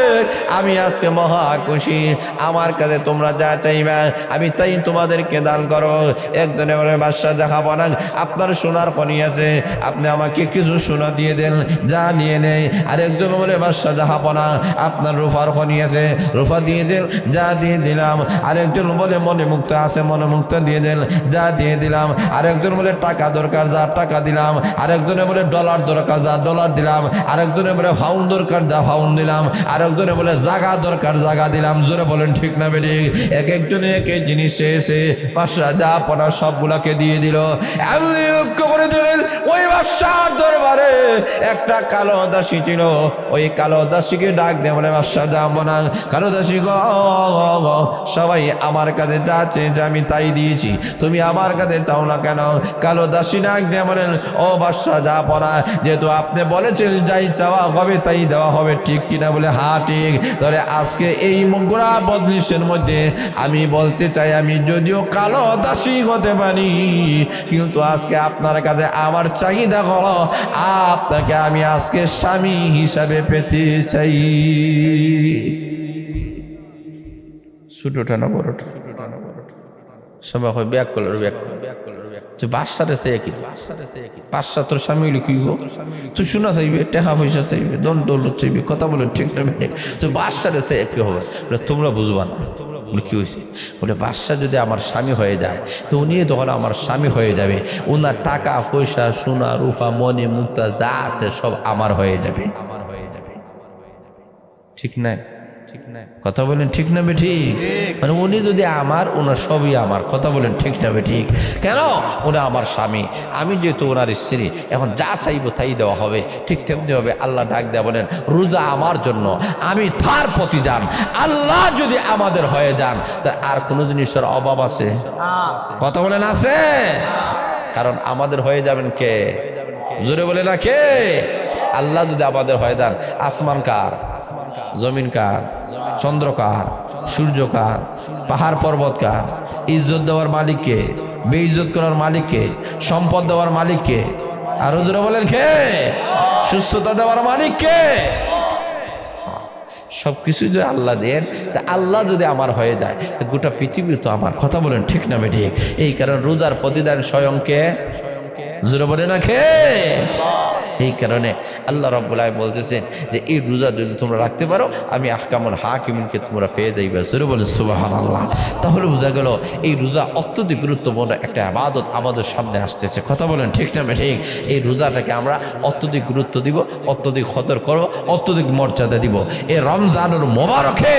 আমি আজকে মহা খুশি, আমার কাছে তোমরা যা চাইবে আমি তাই তোমাদেরকে দান করো। একজনে বলে বাদশাহ জাহাপনা আপনার সোনার খনি আছে, আপনি আমাকে কিছু সোনা দিয়ে দেন, যা নিয়ে নেই। আরেকজন বলে বাদশাহ জাহাপনা আপনার রূপার খনি আছে, রূপা দিয়ে দেন, যা দিয়ে দিলাম। আরেকজন বলে মনে মুক্ত আছে, মনে মুক্ত দিয়ে দেন, যা দিয়ে দিলাম। আরেকজন বলে টাকা দরকার, যা টাকা দিলাম। আরেকজনে বলে ডলার দরকার, যা ডলার দিলাম। দিলাম, আরেকজনে বলে ফাউন দরকার যা ফাউন দিলাম, আরেকজনে বলে জাগা দরকার জাগা দিলাম। জোরে বলেন ঠিক না বেঠিক? এক একজনে এক এক জিনিস চেয়েছে, বাদশা যা পড়া সবগুলাকে দিয়ে দিল। এমনি লক্ষ্য করে দিলেন ওই বাদশার দরবারে একটা কালো দাসী ছিল। ওই কালো দাসীকে ডাক দিয়ে বলে, বাদশা যাবো না, কালো দাসী গো, সবাই আমার কাছে যা চেয়েছে আমি তাই দিয়েছি, তুমি আমার কাছে চাও না কেন? কালো দাসী ডাক দিয়ে বলেন, ও বাদশা যা পড়া, যেহেতু আপনি বলেছেন যাই চাওয়া হবে তাই দেওয়া হবে, ঠিক কিনা? বলে হ্যাঁ ঠিক। তাহলে আজকে এই মুগরা বদলিশের মধ্যে আমি বলতে চাই, আমি যদিও কালো দাসী হতে পারি, কিন্তু আজকে আপনার কাছে আমার চাহিদা হলো আপনাকে আমি আজকে স্বামী হিসাবে পেতে চাই। ছোটটা না বড়টা? সবাই হয় ব্যাক করলো, ব্যাক করলো, তুই বাদশারে চাই কি? বাদশা তোর স্বামী হইলে কি হবো? তুই শোনা চাইবে, টাকা পয়সা চাইবে, দন দৌলত চাইবে, কথা বলে ঠিক না? তুই বাদশারে চাই কি হবে? তোমরা বুঝবা না। বলে কি হয়েছে? বলে বাদশা যদি আমার স্বামী হয়ে যায় তো উনি তখন আমার স্বামী হয়ে যাবে, ওনার টাকা পয়সা সোনা রূপা মণি মুক্তা যা আছে সব আমার হয়ে যাবে। ঠিক নাই? কথা বলেন ঠিক না বেঠিক? মানে উনি যদি আমার, ওনার সবই আমার। কথা বলেন ঠিক না বেঠিক? কেন? উনি আমার স্বামী, আমি যেহেতু ওনার স্ত্রী, এখন যা চাইবো তাই দেওয়া হবে। ঠিক তেমনি হবে আল্লাহ ডাক দেয়া বলেন, রোজা আমার জন্য, আমি তার প্রতিদান। আল্লাহ যদি আমাদের হয়ে যান তা আর কোনো জিনিসের অভাব আছে? কথা বলেন আছে? কারণ আমাদের হয়ে যাবেন কে? জোরে বলে না কে? আল্লাহ যদি আমাদের হয়ে যান, আসমান কার? জমিন কার? চন্দ্র কার? সূর্য কার? পাহাড় পর্বত কার? ইজ্জত দেওয়ার মালিককে, বেইজ্জত করার মালিককে, সম্পদ দেওয়ার মালিককে, আরো জোরে বলেন কে? সুস্থতা দেওয়ার মালিককে। সবকিছু যদি আল্লাহ দেন, তা আল্লাহ যদি আমার হয়ে যায় গোটা পৃথিবী তো আমার। কথা বলেন ঠিক না বেঠিক? এই কারণে রোজার প্রতিদান স্বয়ংকে, জোরে বলে না কে? এই কারণে আল্লাহ রাব্বুল আলামিন বলতেছেন যে এই রোজা যদি তোমরা রাখতে পারো, আমি আহকামুল হাকিমিনকে তোমরা পেয়ে যাইবে। জোরে বলে সুবহানাল্লাহ। তাহলে বোঝা গেল এই রোজা অত্যধিক গুরুত্বপূর্ণ একটা ইবাদত আমাদের সামনে আসতেছে। কথা বলেন ঠিক না ঠিক? এই রোজাটাকে আমরা অত্যধিক গুরুত্ব দিব, অত্যধিক কদর করব, অত্যধিক মর্যাদা দিব। এই রমজানুল মোবারকে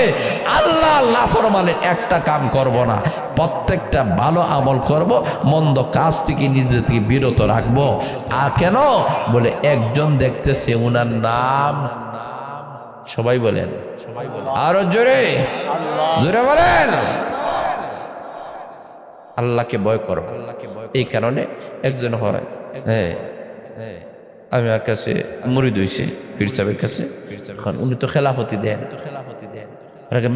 আল্লাহ নাফরমানের একটা কাম করব না, প্রত্যেকটা ভালো আমল করব, মন্দ কাজ থেকে নিজেকে বিরত রাখবো। আর কেন? বলে একজন দেখতেছে, ওনার নাম, সবাই বলেন, আরো জোরে জোরে বলেন, আল্লাহকে ভয় করো। এই কারণে একজন হয়, হ্যাঁ আমি আর কাছে মুরিদ হইছি পীর সাহেবের কাছে, উনি তো খেলাফতি দেন,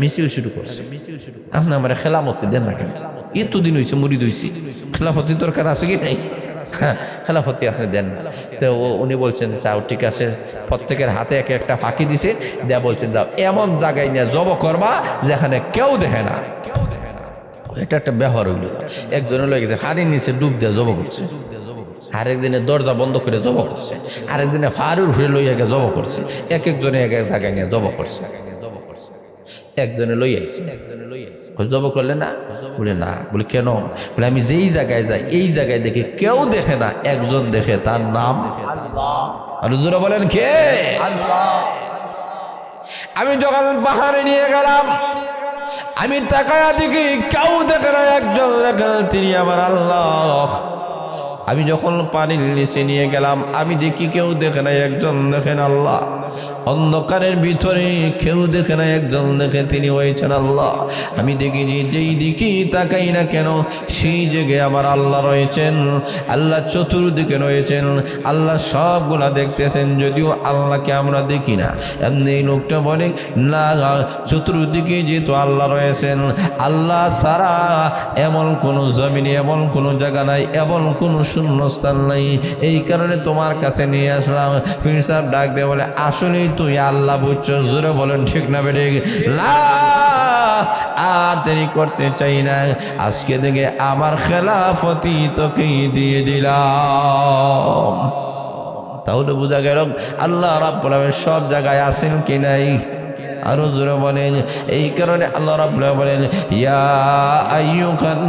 মিছিল শুরু করছে, আপনি আমার খেলামতি দেন না কেন? এতদিন হয়েছে মুরিদ হইছি, খেলাফতি দরকার আছে কি নাই? হ্যাঁ, খেলাফতি আপনি দেন না। তো উনি বলছেন যাও ঠিক আছে, প্রত্যেকের হাতে এক একটা ফাঁকি দিছে, দেয়া বলছেন যাও এমন জায়গায় নিয়ে জব করবা যেখানে কেউ দেখে না। এটা একটা ব্যবহার হইল। একজনে লয়ে গেছে হাড়ির নিচে ডুব দিয়ে জব করছে, আরেকদিনে দরজা বন্ধ করে জব করছে, আরেকদিনে ফারুর ঘুরে লইয়া গিয়ে জব করছে, এক একজনে এক এক জায়গায় নিয়ে জব করছে। একজনে লই আইছে, জব করলে না? বলে না। বলে কেন? বলে আমি যেই জায়গায় যাই এই জায়গায় দেখি কেউ দেখে না, একজন দেখে, তার নাম আল্লাহ। আর জোরে বলেন কে? আল্লাহ। আমি যখন পাহাড়ে নিয়ে গেলাম, আমি তাকায়া দেখি কেউ দেখে না, একজন দেখে, তিনি আমার আল্লাহ। আমি যখন পানির নিচে নিয়ে গেলাম, আমি দেখি কেউ দেখে না, একজন দেখেন আল্লাহ। অন্ধকারের ভিতরে কেউ দেখে না, একজন দেখে, তিনি হয়েছেন আল্লাহ। আমি দেখি যেই দিকে তাকাই না কেন সেই জায়গায় আমার আল্লাহ রয়েছেন। আল্লাহ চতুর্দিকে রয়েছেন, আল্লাহ সবগুলা দেখতেছেন, যদিও আল্লাহকে আমরা দেখি না। এমনি লোকটা বলে না, চতুর্দিকে যেহেতু আল্লাহ রয়েছেন, আল্লাহ ছাড়া এমন কোনো জমিনে এমন কোনো জায়গা নাই, এমন কোনো শূন্যস্থান নাই। এই কারণে তোমার কাছে নিয়ে আসলাম। পীর সাহেব ডাক দিয়ে বলে আসলেই তুই আল্লাহ বুঝছো? জোরে বলেন ঠিক না বেঠিক? আর দেরি করতে চাই না, আজকে থেকে আমার খেলাফতি তোকে দিয়ে দিলাম। তাহলে বোঝা গেল আল্লাহ রাব্বুল আলামিন সব জায়গায় আছেন কি নাই? আরো জোরে বলেন। এই কারণে আল্লাহ রাব্বুল আলামিন বলেন, ইয়া আইয়ুহান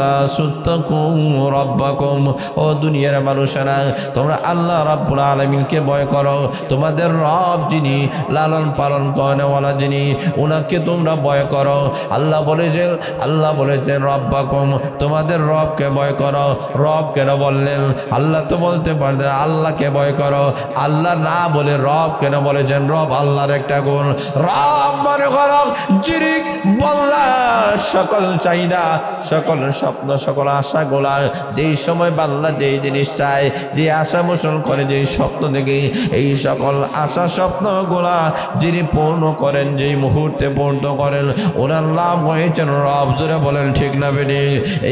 নাসু তাকু রাব্বাকুম, ও দুনিয়ার মানুষেরা তোমরা আল্লাহ রাব্বুল আলামিনকে ভয় করো। তোমাদের রব যিনি লালন পালন করেনওয়ালা যিনি, ওনাকে তোমরা ভয় করো। আল্লাহ বলেছেন রব্বাকুম, তোমাদের রবকে ভয় করো। রব কেন বললেন? আল্লাহ তো বলতে পারতেন আল্লাহকে ভয় করো, আল্লাহ না বলে রব কেন বলেছেন? রব আল্লাহর একটা গুণ। রব মনে করো যিনি বললার সকল চাহিদা, সকল স্বপ্ন, সকল আশাগুলা, যেই সময় বান্দা যেই জিনিস চায়, যে আশা পোষণ করে, যেই স্বপ্ন দেখে, এই সকল আশা স্বপ্নগুলা যিনি পূর্ণ করেন, যেই মুহূর্তে পূর্ণ করেন, ওনার নাম হয়েছেন রব। জোরে বলেন ঠিক না বেটি?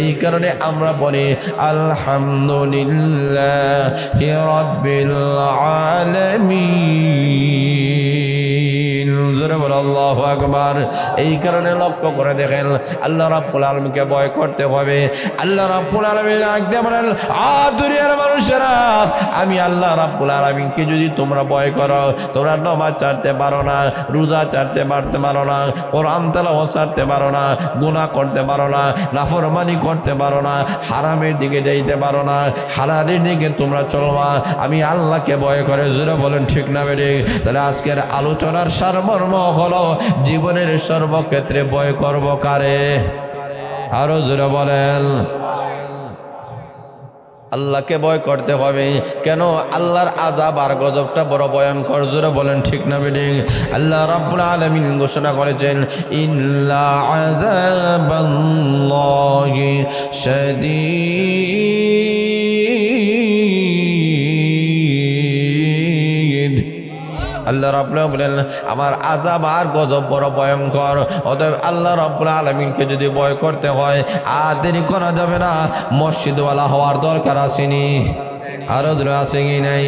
এই কারণে আমরা বলি আলহামদুলিল্লাহি রাব্বিল আলামিন। জোরে বল আল্লাহু আকবার। এই কারণে লক্ষ্য করে দেখেন, আল্লাহ রাব্বুল আলামিনকে ভয় করতে হবে। আল্লাহ রাব্বুল আলামিন ডাকতে বলেন, দুনিয়ার মানুষেরা, আমি আল্লাহ রাব্বুল আলামিনকে যদি তোমরা ভয় করো, তোমরা নামাজ ছাড়তে পারো না, রোজা ছাড়তে পারো না, কোরআন তেলাওয়াত ছাড়তে পারো না, গুনাহ করতে পারো না, নাফরমানি করতে পারো না, হারামের দিকে যাইতে পারো না, হালালের দিকে তোমরা চলবা, আমি আল্লাহকে ভয় করে। জোরে বলেন ঠিক না বেটি? তাহলে আজকের আলোচনার সারমর্ম হলো জীবনের সর্বক্ষেত্রে ভয় করব কারে? আরো জোরে বলেন। আল্লাহকে ভয় করতে হবে। কেন? আল্লাহর আযাব আর গজবটা বড় ভয়ঙ্কর। জোরে বলেন ঠিক না বেঠিক? আল্লাহ রাব্বুল আলামিন ঘোষণা করেছেন, ইন্না আযাবাল্লাহি শাদীদ। আল্লাহ রাব্বুল আলামিন বলেন, আমার আযাব আর গজব বড় ভয়ঙ্কর। অতএব আল্লাহ রাব্বুল আলামিনকে যদি ভয় করতে হয়, আর দেরি করা যাবে না। মসজিদওয়ালা হওয়ার দরকার আসেনি? আরো দূরে আসে কি নাই?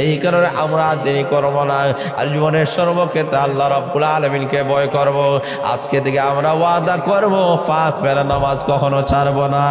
এই কারণে আমরা আর দেরি করবো না, আর জীবনের সর্বক্ষেত্রে আল্লাহ রাব্বুল আলামিনকে ভয় করব। আজকে থেকে আমরা ওয়াদা করব, 5 বেলা নামাজ কখনো ছাড়বো না।